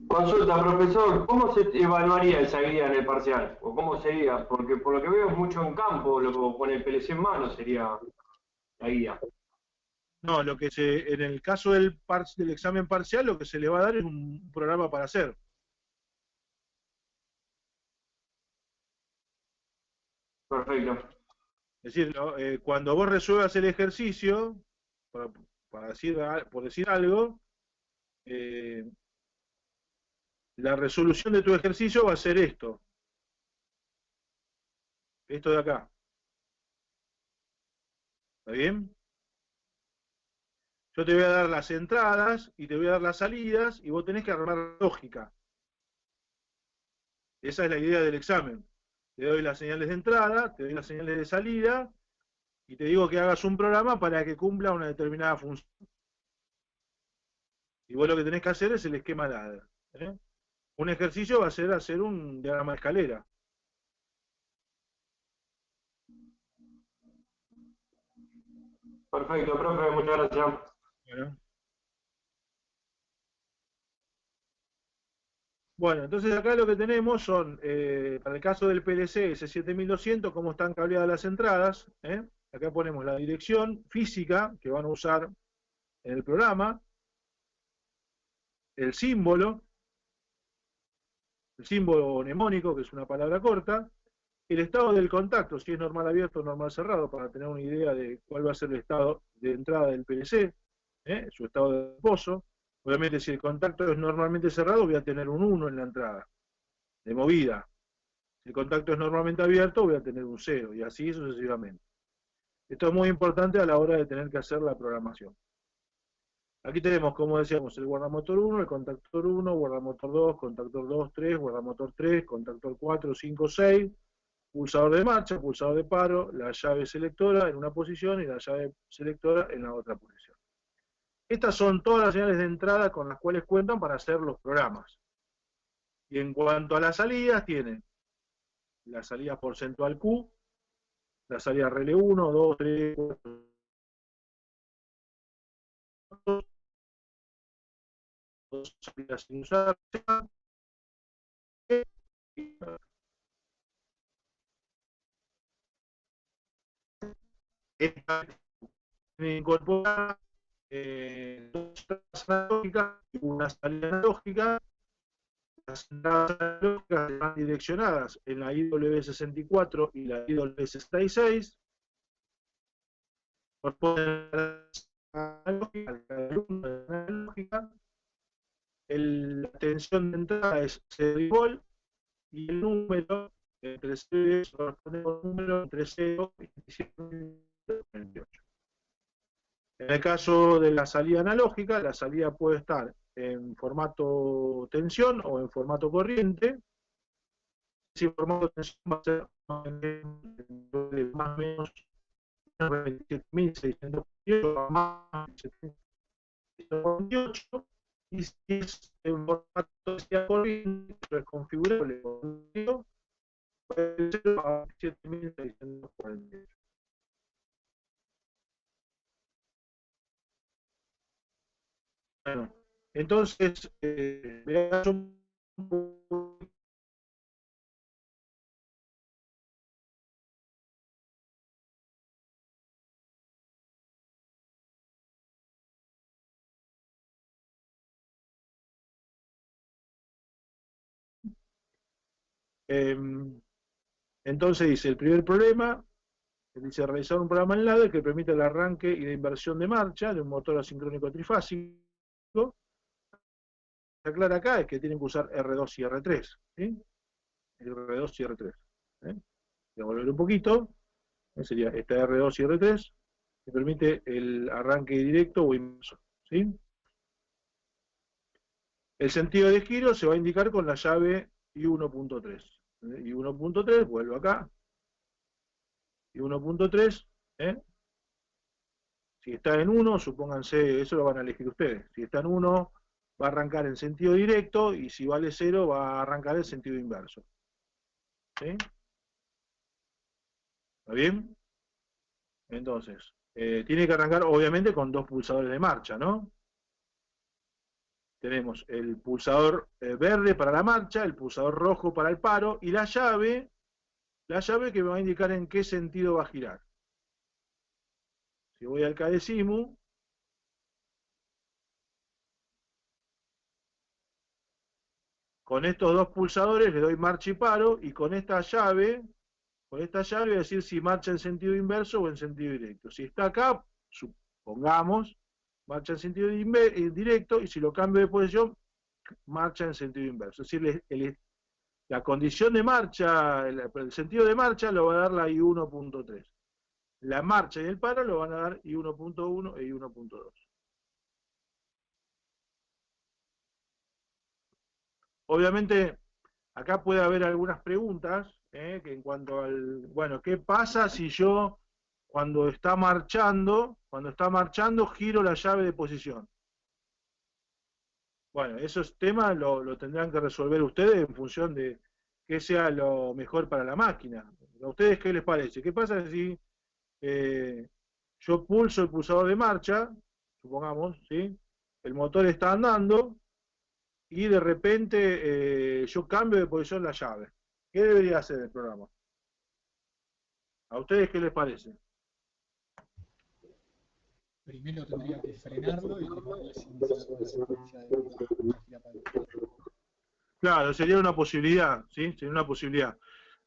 Consulta, profesor, ¿cómo se evaluaría esa guía en el parcial? ¿O cómo sería? Porque por lo que veo es mucho en campo, con el PLC en mano sería la guía. No, en el caso del examen parcial, lo que se le va a dar es un programa para hacer. Perfecto. Es decir, cuando vos resuelvas el ejercicio, por decir algo, la resolución de tu ejercicio va a ser esto. Esto de acá. ¿Está bien? Yo te voy a dar las entradas y te voy a dar las salidas y vos tenés que armar lógica. Esa es la idea del examen. Te doy las señales de entrada, te doy las señales de salida y te digo que hagas un programa para que cumpla una determinada función. Y vos lo que tenés que hacer es el esquema ladder. Un ejercicio va a ser hacer un diagrama de escalera. Perfecto, profe, muchas gracias. Bueno, entonces acá lo que tenemos son, para el caso del PLC S7200, cómo están cableadas las entradas. Acá ponemos la dirección física que van a usar en el programa, el símbolo mnemónico, que es una palabra corta, el estado del contacto, si es normal abierto o normal cerrado, para tener una idea de cuál va a ser el estado de entrada del PLC, su estado de reposo. Obviamente, si el contacto es normalmente cerrado, voy a tener un 1 en la entrada, de movida. Si el contacto es normalmente abierto, voy a tener un 0, y así sucesivamente. Esto es muy importante a la hora de tener que hacer la programación. Aquí tenemos, como decíamos, el guardamotor 1, el contactor 1, guardamotor 2, contactor 2, 3, guardamotor 3, contactor 4, 5, 6, pulsador de marcha, pulsador de paro, la llave selectora en una posición y la llave selectora en la otra posición. Estas son todas las señales de entrada con las cuales cuentan para hacer los programas. Y en cuanto a las salidas, tienen la salida porcentual Q, la salida RL 1, 2, 3, 4, dos salidas sin usar, esta incorpora dos entradas analógicas y una salida analógica. Las entradas analógicas están direccionadas en la IW64 y la IW66. Corresponden a la analógica. La tensión de entrada es 0 volt y el número entre 0 corresponde a un número entre 0 y 128. En el caso de la salida analógica, la salida puede estar en formato tensión o en formato corriente. Si el formato tensión va a ser más o menos 27.648 más 748, y si es en formato de corriente, pero es configurable, puede ser a 27.648. Bueno, entonces, veamos un poco. Entonces dice, el primer problema, dice realizar un programa en ladder que permite el arranque y la inversión de marcha de un motor asincrónico trifásico. Lo que aclara acá es que tienen que usar R2 y R3, ¿sí? R2 y R3. Voy a volver un poquito, sería esta R2 y R3, que permite el arranque directo o inverso, ¿sí? El sentido de giro se va a indicar con la llave I1.3. I1.3, vuelvo acá. I1.3, si está en 1, supónganse, eso lo van a elegir ustedes. Si está en 1, va a arrancar en sentido directo, y si vale 0, va a arrancar en sentido inverso. ¿Sí? ¿Está bien? Entonces, tiene que arrancar obviamente con dos pulsadores de marcha, ¿no? Tenemos el pulsador verde para la marcha, el pulsador rojo para el paro, y la llave que me va a indicar en qué sentido va a girar. Si voy al KDESIMU, con estos dos pulsadores le doy marcha y paro, y con esta llave voy a decir si marcha en sentido inverso o en sentido directo. Si está acá, supongamos, marcha en sentido directo, y si lo cambio de posición, marcha en sentido inverso. Es decir, la condición de marcha, el sentido de marcha lo va a dar la I1.3. La marcha y el paro lo van a dar I1.1 e I1.2. Obviamente, acá puede haber algunas preguntas, que en cuanto al, bueno, ¿qué pasa si yo, cuando está marchando, giro la llave de posición? Bueno, esos temas lo tendrán que resolver ustedes en función de qué sea lo mejor para la máquina. ¿A ustedes qué les parece? ¿Qué pasa si yo pulso el pulsador de marcha, supongamos, ¿sí? El motor está andando, y de repente yo cambio de posición la llave? ¿Qué debería hacer el programa? ¿A ustedes qué les parece? Primero tendría que frenarlo y después iniciar la secuencia de gira para el. Claro, sería una posibilidad, ¿sí? Sería una posibilidad.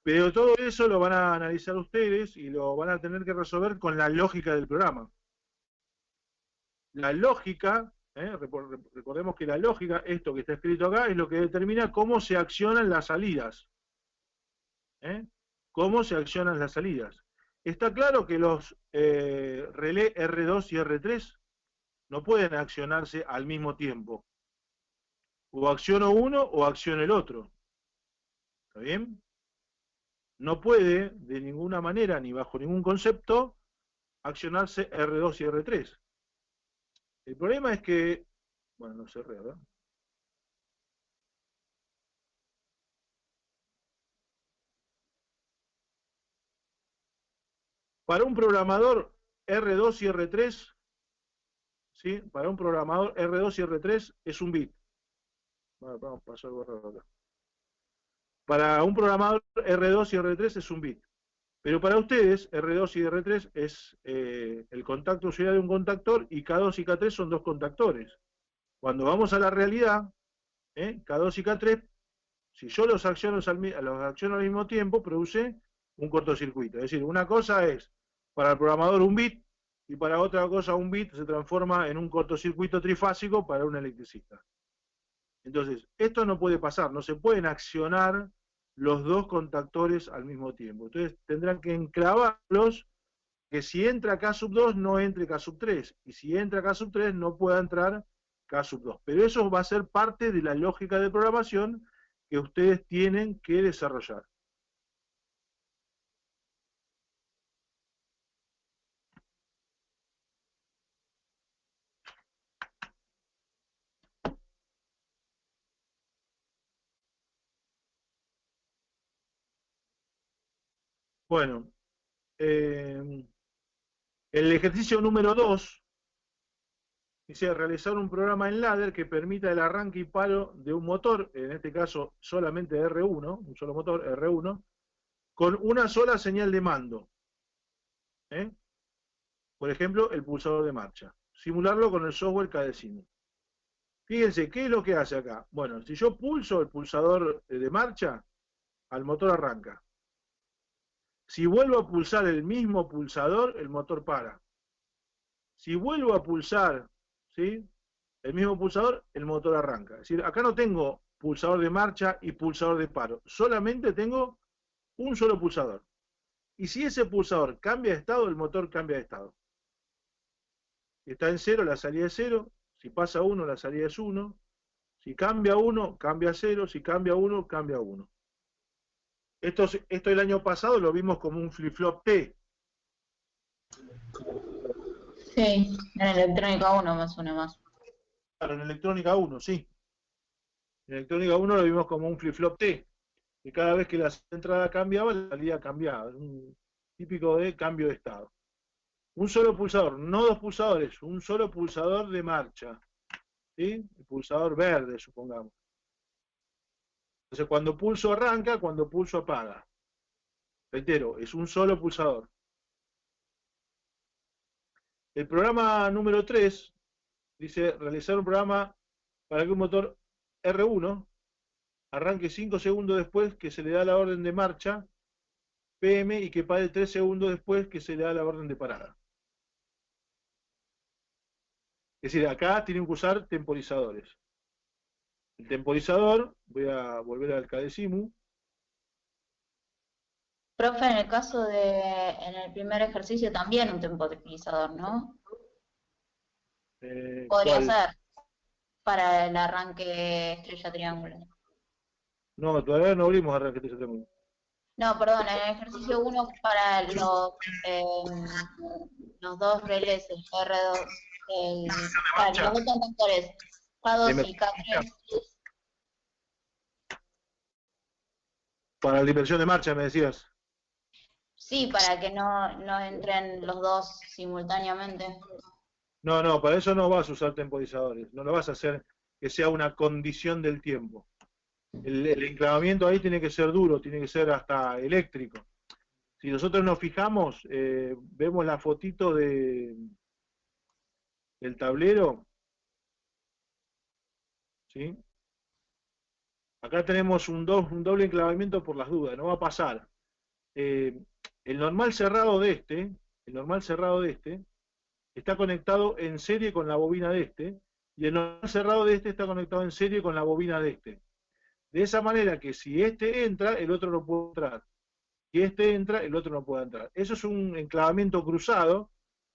Pero todo eso lo van a analizar ustedes y lo van a tener que resolver con la lógica del programa. La lógica, recordemos que la lógica, esto que está escrito acá, es lo que determina cómo se accionan las salidas. Cómo se accionan las salidas. Está claro que los relé R2 y R3 no pueden accionarse al mismo tiempo. O acciono uno o acciono el otro. ¿Está bien? No puede, de ninguna manera, ni bajo ningún concepto, accionarse R2 y R3. El problema es que, bueno, no cerré, ¿verdad? Para un programador R2 y R3, ¿sí? Para un programador R2 y R3 es un bit. Bueno, vamos a pasar algo raro acá. Para un programador R2 y R3 es un bit. Pero para ustedes, R2 y R3 es el contacto auxiliar de un contactor y K2 y K3 son dos contactores. Cuando vamos a la realidad, K2 y K3, si yo los acciono al mismo tiempo, produce un cortocircuito. Es decir, una cosa es para el programador un bit y para otra cosa un bit se transforma en un cortocircuito trifásico para un electricista. Entonces, esto no puede pasar, no se pueden accionar los dos contactores al mismo tiempo. Entonces tendrán que enclavarlos, que si entra K sub 2 no entre K sub 3, y si entra K sub 3 no pueda entrar K sub 2. Pero eso va a ser parte de la lógica de programación que ustedes tienen que desarrollar. Bueno, el ejercicio número 2 dice realizar un programa en ladder que permita el arranque y paro de un motor, en este caso solamente R1, un solo motor R1, con una sola señal de mando. Por ejemplo, el pulsador de marcha. Simularlo con el software KDecimu. Fíjense, ¿qué es lo que hace acá? Bueno, si yo pulso el pulsador de marcha, al motor arranca. Si vuelvo a pulsar el mismo pulsador, el motor para. Si vuelvo a pulsar, ¿sí?, el mismo pulsador, el motor arranca. Es decir, acá no tengo pulsador de marcha y pulsador de paro. Solamente tengo un solo pulsador. Y si ese pulsador cambia de estado, el motor cambia de estado. Si está en 0, la salida es 0. Si pasa 1, la salida es 1. Si cambia 1, cambia 0. Si cambia 1, cambia 1. Esto el año pasado lo vimos como un flip-flop T. Sí, en electrónica 1 me suena más. Claro, en electrónica 1, sí. En electrónica 1 lo vimos como un flip-flop T. Que cada vez que la entrada cambiaba, la salida cambiaba. Un típico de cambio de estado. Un solo pulsador, no dos pulsadores, un solo pulsador de marcha. ¿Sí? El pulsador verde, supongamos. Entonces, cuando pulso arranca, cuando pulso apaga. Reitero, es un solo pulsador. El programa número 3 dice realizar un programa para que un motor R1 arranque 5 segundos después que se le da la orden de marcha PM y que pare 3 segundos después que se le da la orden de parada. Es decir, acá tienen que usar temporizadores. El temporizador, voy a volver al KDecimu. Profe, en el caso en el primer ejercicio también un temporizador, ¿no? Podría ¿Cuál? ser para el arranque estrella triángulo. No, todavía no abrimos arranque de ese tema. No, perdón, en el ejercicio 1 para los dos relés, el R2, para los dos conductores, K2 y K3. Para la inversión de marcha, me decías. Sí, para que no entren los dos simultáneamente. No, para eso no vas a usar temporizadores. No lo vas a hacer que sea una condición del tiempo. El enclavamiento ahí tiene que ser duro, tiene que ser hasta eléctrico. Si nosotros nos fijamos, vemos la fotito del tablero, ¿sí? Acá tenemos un doble enclavamiento por las dudas, no va a pasar. el normal cerrado de este, está conectado en serie con la bobina de este, y el normal cerrado de este está conectado en serie con la bobina de este. De esa manera que si este entra, el otro no puede entrar. Si este entra, el otro no puede entrar. Eso es un enclavamiento cruzado,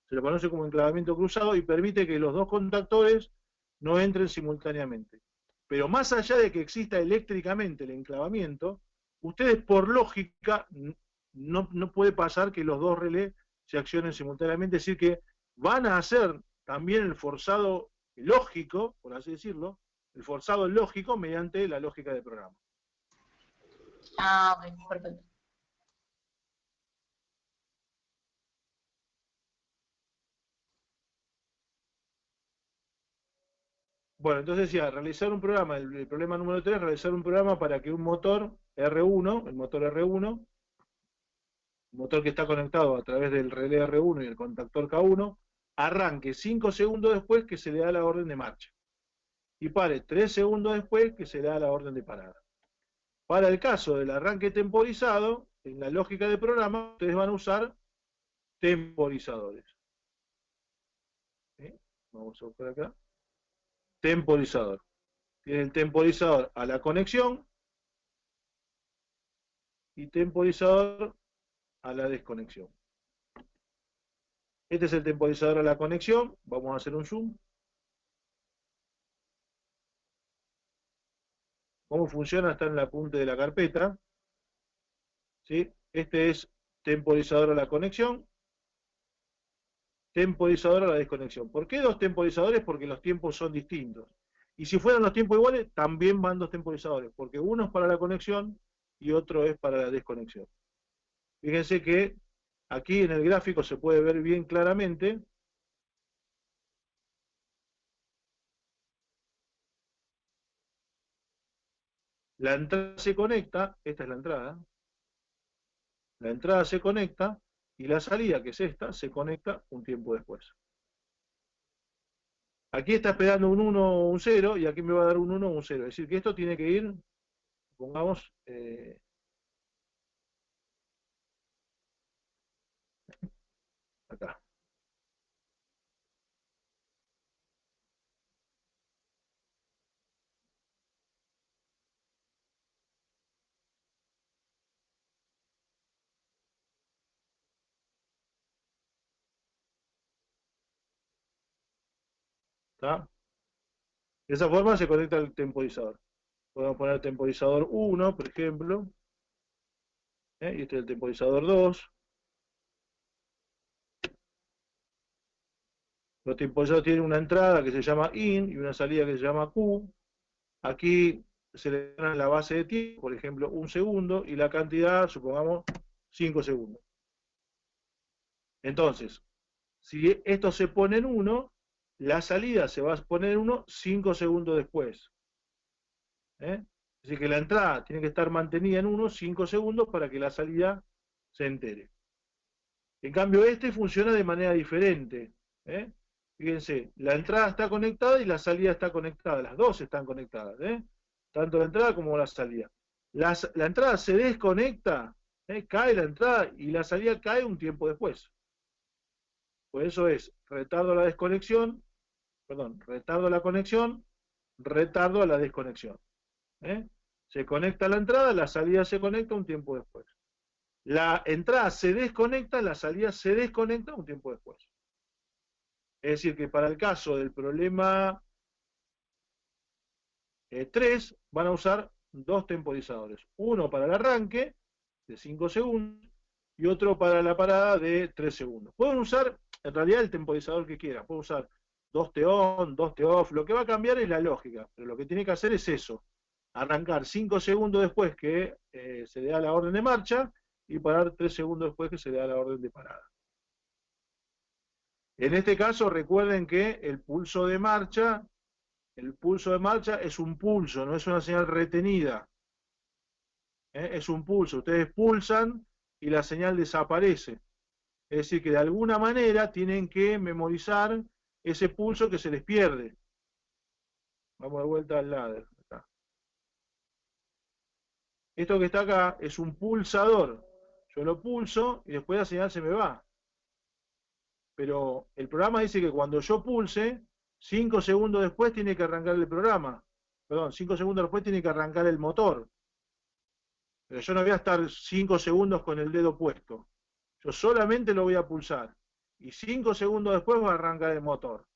se lo conoce como enclavamiento cruzado, y permite que los dos contactores no entren simultáneamente. Pero más allá de que exista eléctricamente el enclavamiento, ustedes por lógica no puede pasar que los dos relés se accionen simultáneamente, es decir que van a hacer también el forzado lógico, por así decirlo, el forzado lógico mediante la lógica de programa. Ah, ok, perfecto. Bueno, entonces decía, realizar un programa, el problema número 3, realizar un programa para que un motor R1, el motor R1, un motor que está conectado a través del relé R1 y el contactor K1, arranque 5 segundos después que se le da la orden de marcha. Y pare 3 segundos después que se le da la orden de parada. Para el caso del arranque temporizado, en la lógica de programa, ustedes van a usar temporizadores. ¿Sí? Vamos a buscar acá. Temporizador. Tiene el temporizador a la conexión y temporizador a la desconexión. Este es el temporizador a la conexión. Vamos a hacer un zoom. ¿Cómo funciona? Está en la punta de la carpeta. ¿Sí? Este es temporizador a la conexión, temporizador a la desconexión. ¿Por qué dos temporizadores? Porque los tiempos son distintos. Y si fueran los tiempos iguales, también van dos temporizadores, porque uno es para la conexión y otro es para la desconexión. Fíjense que aquí en el gráfico se puede ver bien claramente la entrada se conecta, esta es la entrada se conecta y la salida, que es esta, se conecta un tiempo después. Aquí está esperando un 1 o un 0 y aquí me va a dar un 1 o un 0. Es decir que esto tiene que ir, pongamos, acá. ¿Está? De esa forma se conecta el temporizador. Podemos poner temporizador 1, por ejemplo. Y este es el temporizador 2. Los temporizadores tienen una entrada que se llama IN y una salida que se llama Q. Aquí se le da la base de tiempo, por ejemplo, 1 segundo, y la cantidad, supongamos, 5 segundos. Entonces, si esto se pone en 1, la salida se va a poner en 1 5 segundos después. Así que la entrada tiene que estar mantenida en 1 5 segundos para que la salida se entere. En cambio, este funciona de manera diferente. Fíjense, la entrada está conectada y la salida está conectada. Las dos están conectadas. Tanto la entrada como la salida. La entrada se desconecta, cae la entrada y la salida cae un tiempo después. Por eso es retardo a la desconexión, perdón, retardo a la conexión, retardo a la desconexión. Se conecta la entrada, la salida se conecta un tiempo después. La entrada se desconecta, la salida se desconecta un tiempo después. Es decir, que para el caso del problema 3, van a usar dos temporizadores. Uno para el arranque, de 5 segundos, y otro para la parada de 3 segundos. Pueden usar, en realidad, el temporizador que quieran. Pueden usar 2T on, 2T off. Lo que va a cambiar es la lógica, pero lo que tiene que hacer es eso. Arrancar 5 segundos después que se le da la orden de marcha y parar 3 segundos después que se le da la orden de parada. En este caso recuerden que el pulso de marcha es un pulso, no es una señal retenida. Es un pulso, ustedes pulsan y la señal desaparece. Es decir que de alguna manera tienen que memorizar ese pulso que se les pierde. Vamos de vuelta al ladder. Esto que está acá es un pulsador. Yo lo pulso y después la señal se me va. Pero el programa dice que cuando yo pulse, 5 segundos después tiene que arrancar el programa. Perdón, 5 segundos después tiene que arrancar el motor. Pero yo no voy a estar 5 segundos con el dedo puesto. Yo solamente lo voy a pulsar. Y 5 segundos después va a arrancar el motor.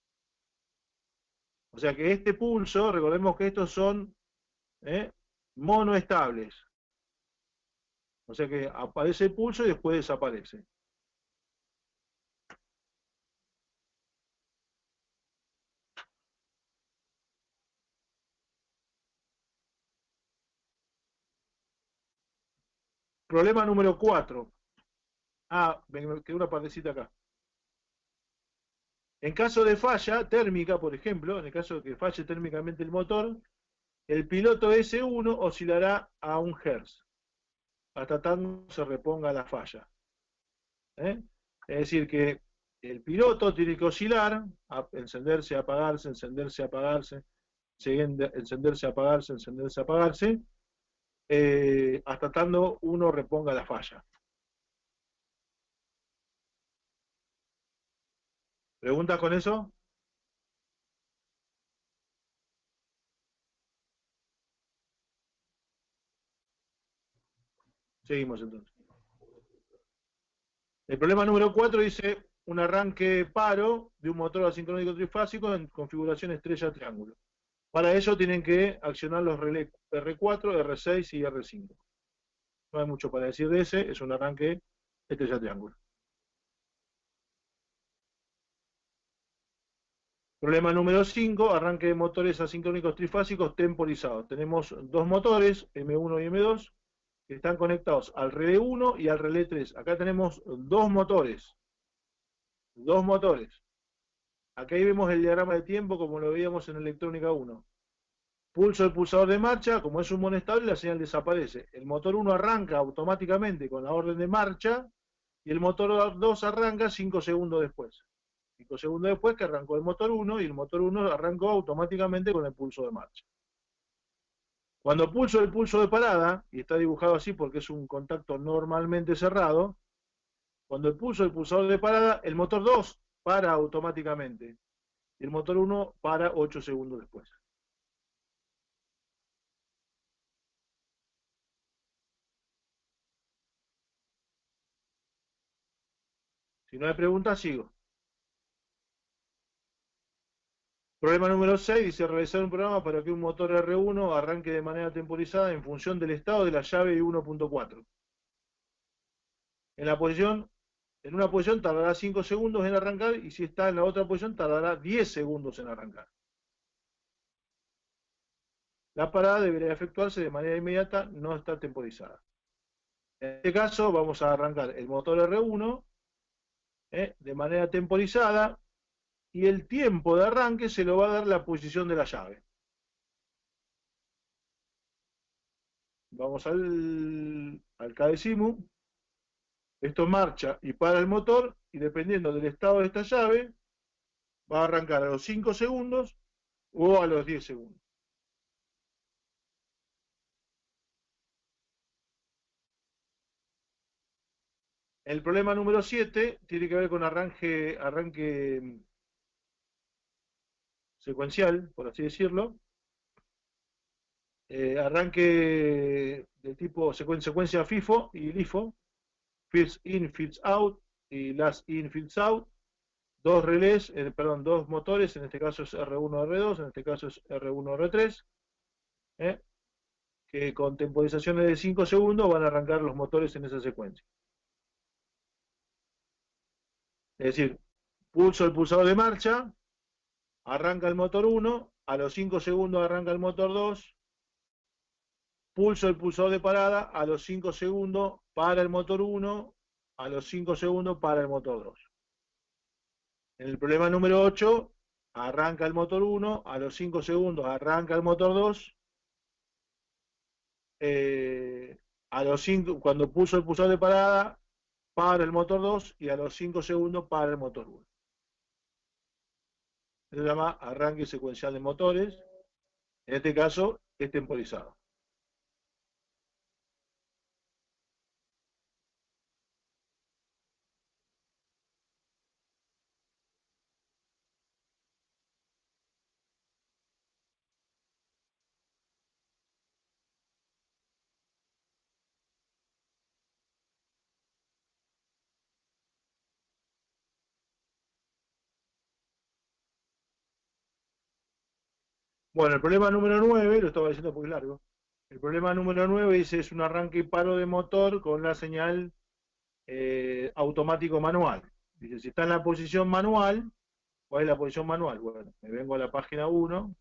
O sea que este pulso, recordemos que estos son monoestables. O sea que aparece el pulso y después desaparece. Problema número 4. Me quedó una partecita acá. En caso de falla térmica, por ejemplo, en el caso de que falle térmicamente el motor, el piloto S1 oscilará a 1 Hz, hasta tanto se reponga la falla. Es decir, que el piloto tiene que oscilar, encenderse, apagarse, encenderse, apagarse, encenderse, apagarse, encenderse, apagarse, hasta tanto uno reponga la falla. ¿Preguntas con eso? Seguimos entonces. El problema número 4 dice un arranque paro de un motor asincrónico trifásico en configuración estrella-triángulo. Para ello tienen que accionar los relés R4, R6 y R5. No hay mucho para decir de ese, es un arranque estrella-triángulo. Problema número 5, arranque de motores asincrónicos trifásicos temporizados. Tenemos dos motores, M1 y M2, que están conectados al relé 1 y al relé 3. Acá tenemos dos motores. Dos motores. Acá ahí vemos el diagrama de tiempo como lo veíamos en electrónica 1. Pulso el pulsador de marcha, como es un monoestable, la señal desaparece. El motor 1 arranca automáticamente con la orden de marcha y el motor 2 arranca 5 segundos después. 5 segundos después que arrancó el motor 1 y el motor 1 arrancó automáticamente con el pulso de marcha. Cuando pulso el pulso de parada, y está dibujado así porque es un contacto normalmente cerrado, cuando pulso el pulsador de parada, el motor 2 para automáticamente y el motor 1 para 8 segundos después. Si no hay preguntas, sigo. Problema número 6, dice realizar un programa para que un motor R1 arranque de manera temporizada en función del estado de la llave 1.4. En una posición tardará 5 segundos en arrancar y si está en la otra posición tardará 10 segundos en arrancar. La parada deberá efectuarse de manera inmediata, no está temporizada. En este caso vamos a arrancar el motor R1 de manera temporizada y el tiempo de arranque se lo va a dar la posición de la llave. Vamos al KDesimu. Esto marcha y para el motor y dependiendo del estado de esta llave va a arrancar a los 5 segundos o a los 10 segundos. El problema número 7 tiene que ver con arranque secuencial, por así decirlo. Arranque de tipo secuencia FIFO y LIFO. First in, first out y last in, first out. Dos relés, dos motores, en este caso es R1, R2, en este caso es R1, R3. Que con temporizaciones de 5 segundos van a arrancar los motores en esa secuencia. Es decir, pulso el pulsador de marcha, arranca el motor 1, a los 5 segundos arranca el motor 2, pulso el pulsador de parada, a los 5 segundos para el motor 1, a los 5 segundos para el motor 2. En el problema número 8, arranca el motor 1, a los 5 segundos arranca el motor 2, cuando pulso el pulsador de parada, para el motor 2 y a los 5 segundos para el motor 1. Se llama arranque secuencial de motores. En este caso es temporizado. Bueno, el problema número 9, lo estaba diciendo porque es largo. El problema número 9 dice es un arranque y paro de motor con la señal automático manual. Dice, si está en la posición manual, ¿cuál es la posición manual? Bueno, me vengo a la página 1.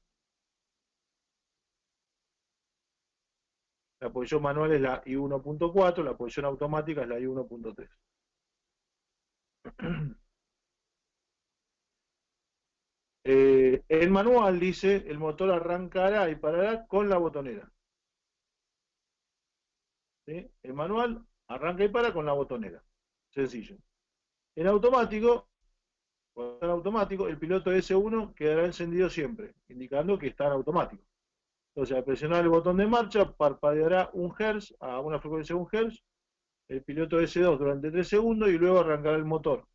La posición manual es la I1.4, la posición automática es la I1.3. El manual dice, el motor arrancará y parará con la botonera. ¿Sí? El manual arranca y para con la botonera. Sencillo. En automático, cuando está en automático, el piloto S1 quedará encendido siempre, indicando que está en automático. Entonces, al presionar el botón de marcha, parpadeará 1 Hz a una frecuencia de 1 Hz, el piloto S2 durante 3 segundos y luego arrancará el motor.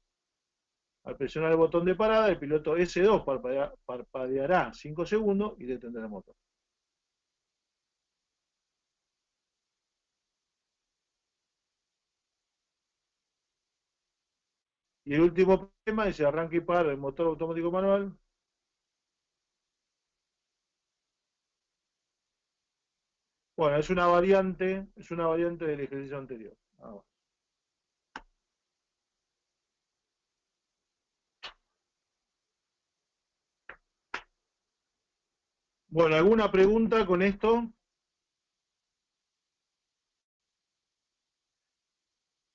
Al presionar el botón de parada, el piloto S2 parpadeará 5 segundos y detendrá el motor. Y el último problema dice arranque y para el motor automático manual. Bueno, es una variante del ejercicio anterior. Bueno, ¿alguna pregunta con esto?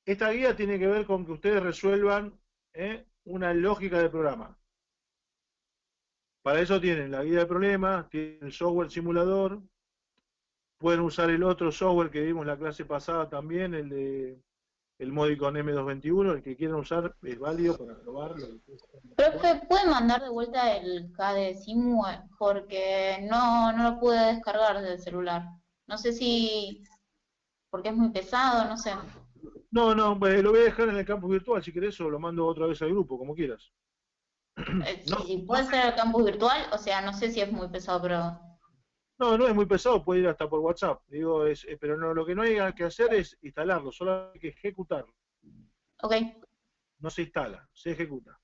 Esta guía tiene que ver con que ustedes resuelvan una lógica de programa. Para eso tienen la guía de problemas, tienen el software simulador, pueden usar el otro software que vimos en la clase pasada también, el Modicon M221, el que quieran usar es válido para probarlo. Profe, ¿puede mandar de vuelta el KDE Simu? Porque no lo pude descargar del celular. No sé si porque es muy pesado, no sé. No, pues lo voy a dejar en el campus virtual, si querés, o lo mando otra vez al grupo, como quieras. Si puede ser el campus virtual, o sea, no sé si es muy pesado, pero... No es muy pesado, puede ir hasta por WhatsApp. Digo, pero no, lo que no hay que hacer es instalarlo, solo hay que ejecutarlo. Ok. No se instala, se ejecuta.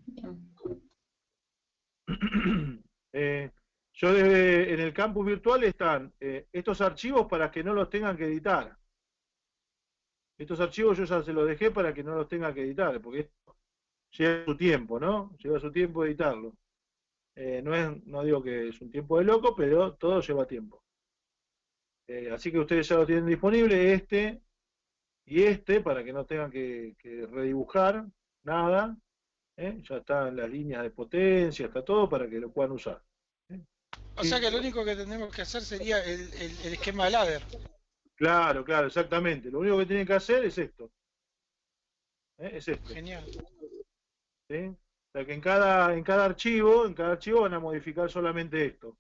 Bien. Yo en el campus virtual están estos archivos para que no los tengan que editar. Estos archivos yo ya se los dejé para que no los tengan que editar, porque lleva su tiempo, ¿no? Lleva su tiempo editarlo. No digo que es un tiempo de loco, pero todo lleva tiempo. Así que ustedes ya lo tienen disponible, este y este, para que no tengan que redibujar nada. Ya están las líneas de potencia, está todo para que lo puedan usar. O sea que lo único que tenemos que hacer sería el esquema de ladder. Claro, exactamente. Lo único que tienen que hacer es esto. Es esto. Genial. ¿Sí? O sea que en cada archivo van a modificar solamente esto.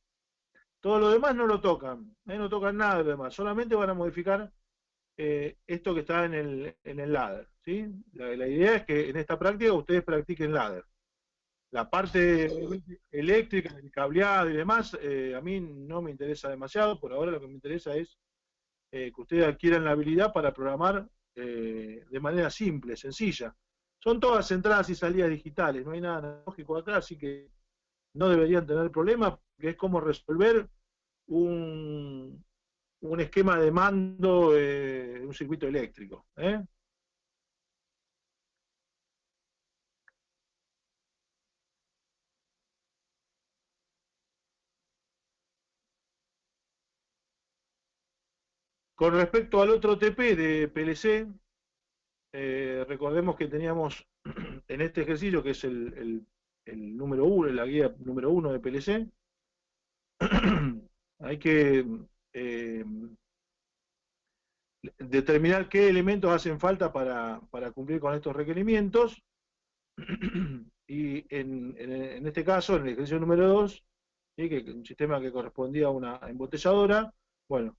Todo lo demás no lo tocan, no tocan nada de lo demás, solamente van a modificar esto que está en el ladder. ¿Sí? La idea es que en esta práctica ustedes practiquen ladder. La parte eléctrica, el cableado y demás, a mí no me interesa demasiado, por ahora lo que me interesa es que ustedes adquieran la habilidad para programar de manera simple, sencilla. Son todas entradas y salidas digitales, no hay nada analógico acá, así que no deberían tener problemas, porque es como resolver un esquema de mando de un circuito eléctrico. Con respecto al otro TP de PLC, recordemos que teníamos en este ejercicio, que es el número 1, la guía número 1 de PLC, hay que determinar qué elementos hacen falta para cumplir con estos requerimientos. Y en este caso, en el ejercicio número 2, ¿sí? Que un sistema que correspondía a una embotelladora, bueno,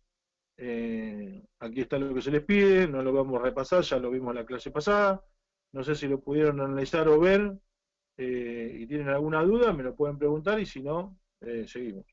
aquí está lo que se les pide, no lo vamos a repasar, ya lo vimos en la clase pasada, no sé si lo pudieron analizar o ver, y tienen alguna duda, me lo pueden preguntar, y si no, seguimos.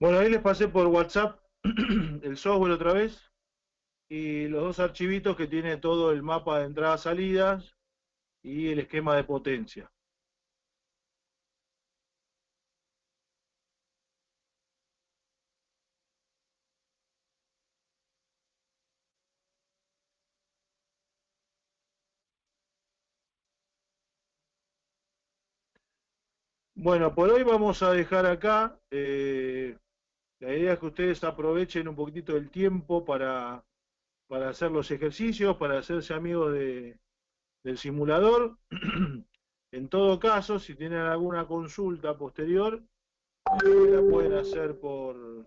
Bueno, ahí les pasé por WhatsApp el software otra vez y los dos archivitos que tiene todo el mapa de entradas-salidas y el esquema de potencia. Bueno, por hoy vamos a dejar acá. La idea es que ustedes aprovechen un poquitito el tiempo para hacer los ejercicios, para hacerse amigos del simulador. En todo caso, si tienen alguna consulta posterior, la pueden hacer por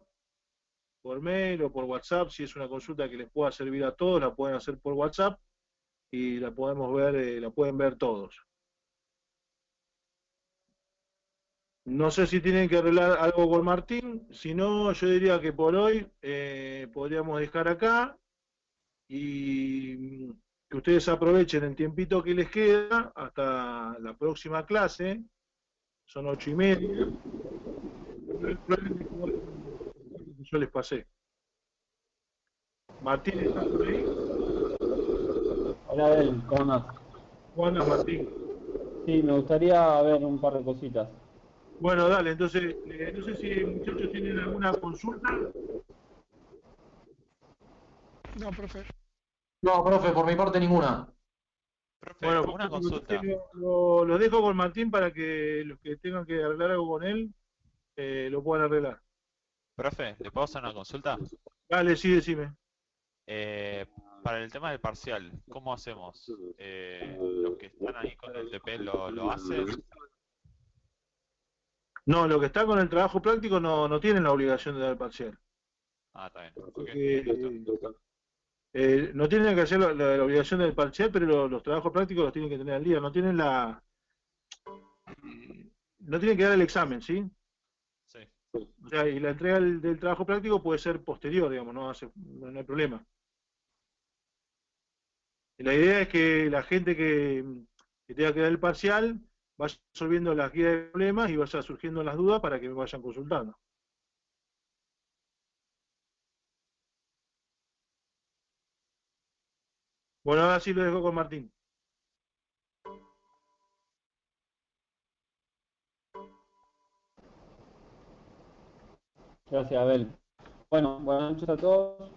mail o por WhatsApp. Si es una consulta que les pueda servir a todos, la pueden hacer por WhatsApp y la podemos ver, la pueden ver todos. No sé si tienen que arreglar algo con Martín, si no, yo diría que por hoy podríamos dejar acá y que ustedes aprovechen el tiempito que les queda hasta la próxima clase, son 8:30. Yo les pasé. Martín, ¿estás por ahí? Hola, Abel, ¿cómo andás? ¿Cómo andas, Martín? Sí, me gustaría ver un par de cositas. Bueno, dale, entonces, no sé si muchachos tienen alguna consulta. No, profe. No, profe, por mi parte ninguna. Profe, Bueno, una consulta. lo dejo con Martín para que los que tengan que arreglar algo con él lo puedan arreglar. Profe, ¿le puedo hacer una consulta? Dale, sí, decime. Eh, para el tema del parcial, ¿cómo hacemos? ¿Los que están ahí con el TP lo hacen? No, lo que está con el trabajo práctico no tienen la obligación de dar parcial. Ah, está bien. Ok, Porque listo. no tienen que hacer la obligación del parcial, pero los trabajos prácticos los tienen que tener al día. No tienen que dar el examen, ¿sí? Sí. O sea, y la entrega del trabajo práctico puede ser posterior, digamos, no hay problema. Y la idea es que la gente que tenga que dar el parcial vaya resolviendo las guías de problemas y vaya surgiendo las dudas para que me vayan consultando. Bueno, ahora sí lo dejo con Martín. Gracias, Abel. Bueno, buenas noches a todos.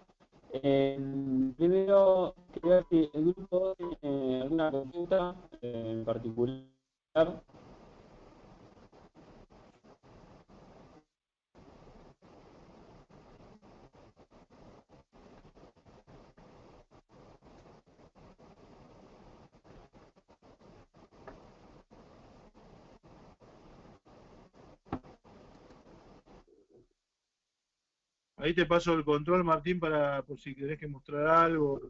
Primero, quería ver si el grupo tiene alguna consulta en particular. Ahí te paso el control, Martín, por si querés que mostrar algo.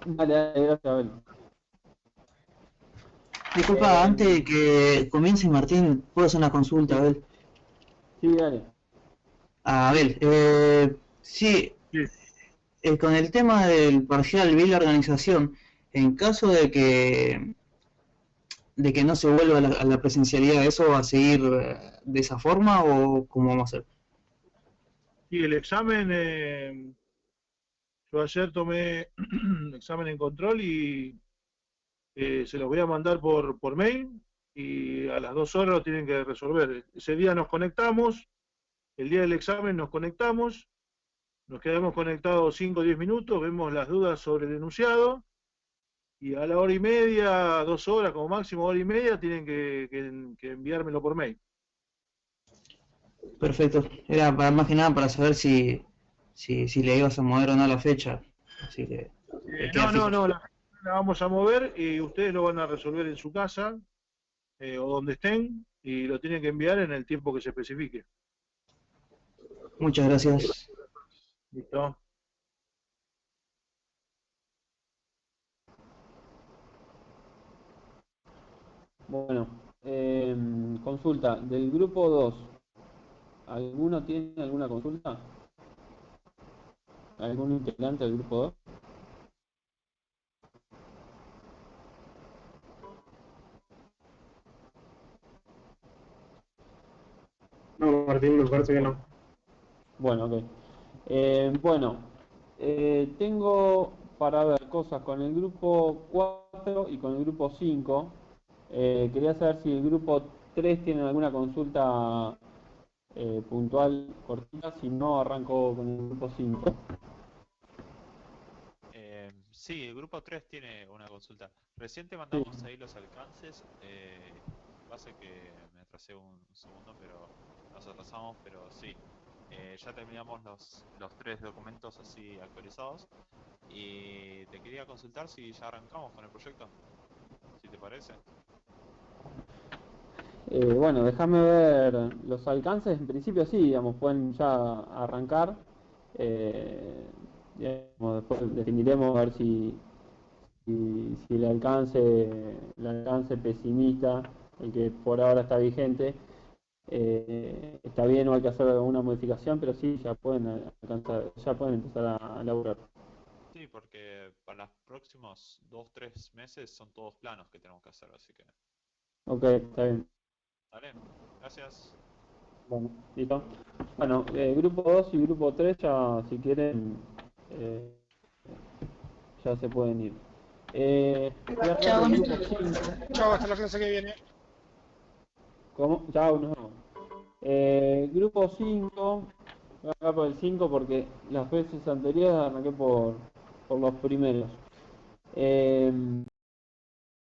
Dale, dale, gracias, Abel. Disculpa, antes de que comience Martín, ¿puedo hacer una consulta, Abel? Sí, dale. Abel, sí, Sí. con el tema del parcial vi la organización, en caso de que no se vuelva a la presencialidad, ¿eso va a seguir de esa forma o cómo vamos a hacer? Sí, el examen, yo ayer tomé examen en control y se los voy a mandar por mail y a las 2 horas lo tienen que resolver. Ese día nos conectamos, el día del examen nos conectamos, nos quedamos conectados 5 o 10 minutos, vemos las dudas sobre el enunciado y a la hora y media, 2 horas como máximo, hora y media, tienen que enviármelo por mail. Perfecto, era más que nada para saber si le ibas a mover o no la fecha, así que... No, la vamos a mover y ustedes lo van a resolver en su casa o donde estén y lo tienen que enviar en el tiempo que se especifique. Muchas gracias. ¿Listo? Bueno, consulta. Del grupo 2, ¿alguno tiene alguna consulta? ¿Algún integrante del grupo 2? No, Martín, me parece que no. Bueno, ok. Bueno, tengo para ver cosas con el grupo 4 y con el grupo 5. Quería saber si el grupo 3 tiene alguna consulta puntual cortita, si no arranco con el grupo 5. Sí, el grupo 3 tiene una consulta. Recién te mandamos ahí los alcances. Pasa que me atrasé un segundo, pero nos atrasamos, pero sí. Ya terminamos los 3 documentos así actualizados. Y te quería consultar si ya arrancamos con el proyecto. Si te parece. Bueno, déjame ver los alcances. En principio sí, digamos, pueden ya arrancar. Digamos, después definiremos a ver si el alcance pesimista, el que por ahora está vigente, está bien o hay que hacer alguna modificación, pero sí, ya pueden empezar a laburar. Sí, porque para los próximos 2-3 meses son todos planos que tenemos que hacer, así que... Ok, está bien. Dale, gracias. Bueno, listo. Bueno, grupo 2 y grupo 3 ya, si quieren, ya se pueden ir. Voy a Chao. hacer el grupo 5. Chao, hasta la clase que viene. ¿Cómo? Chao, nos vemos. Grupo 5, voy a arrancar por el 5 porque las veces anteriores arranqué por los primeros.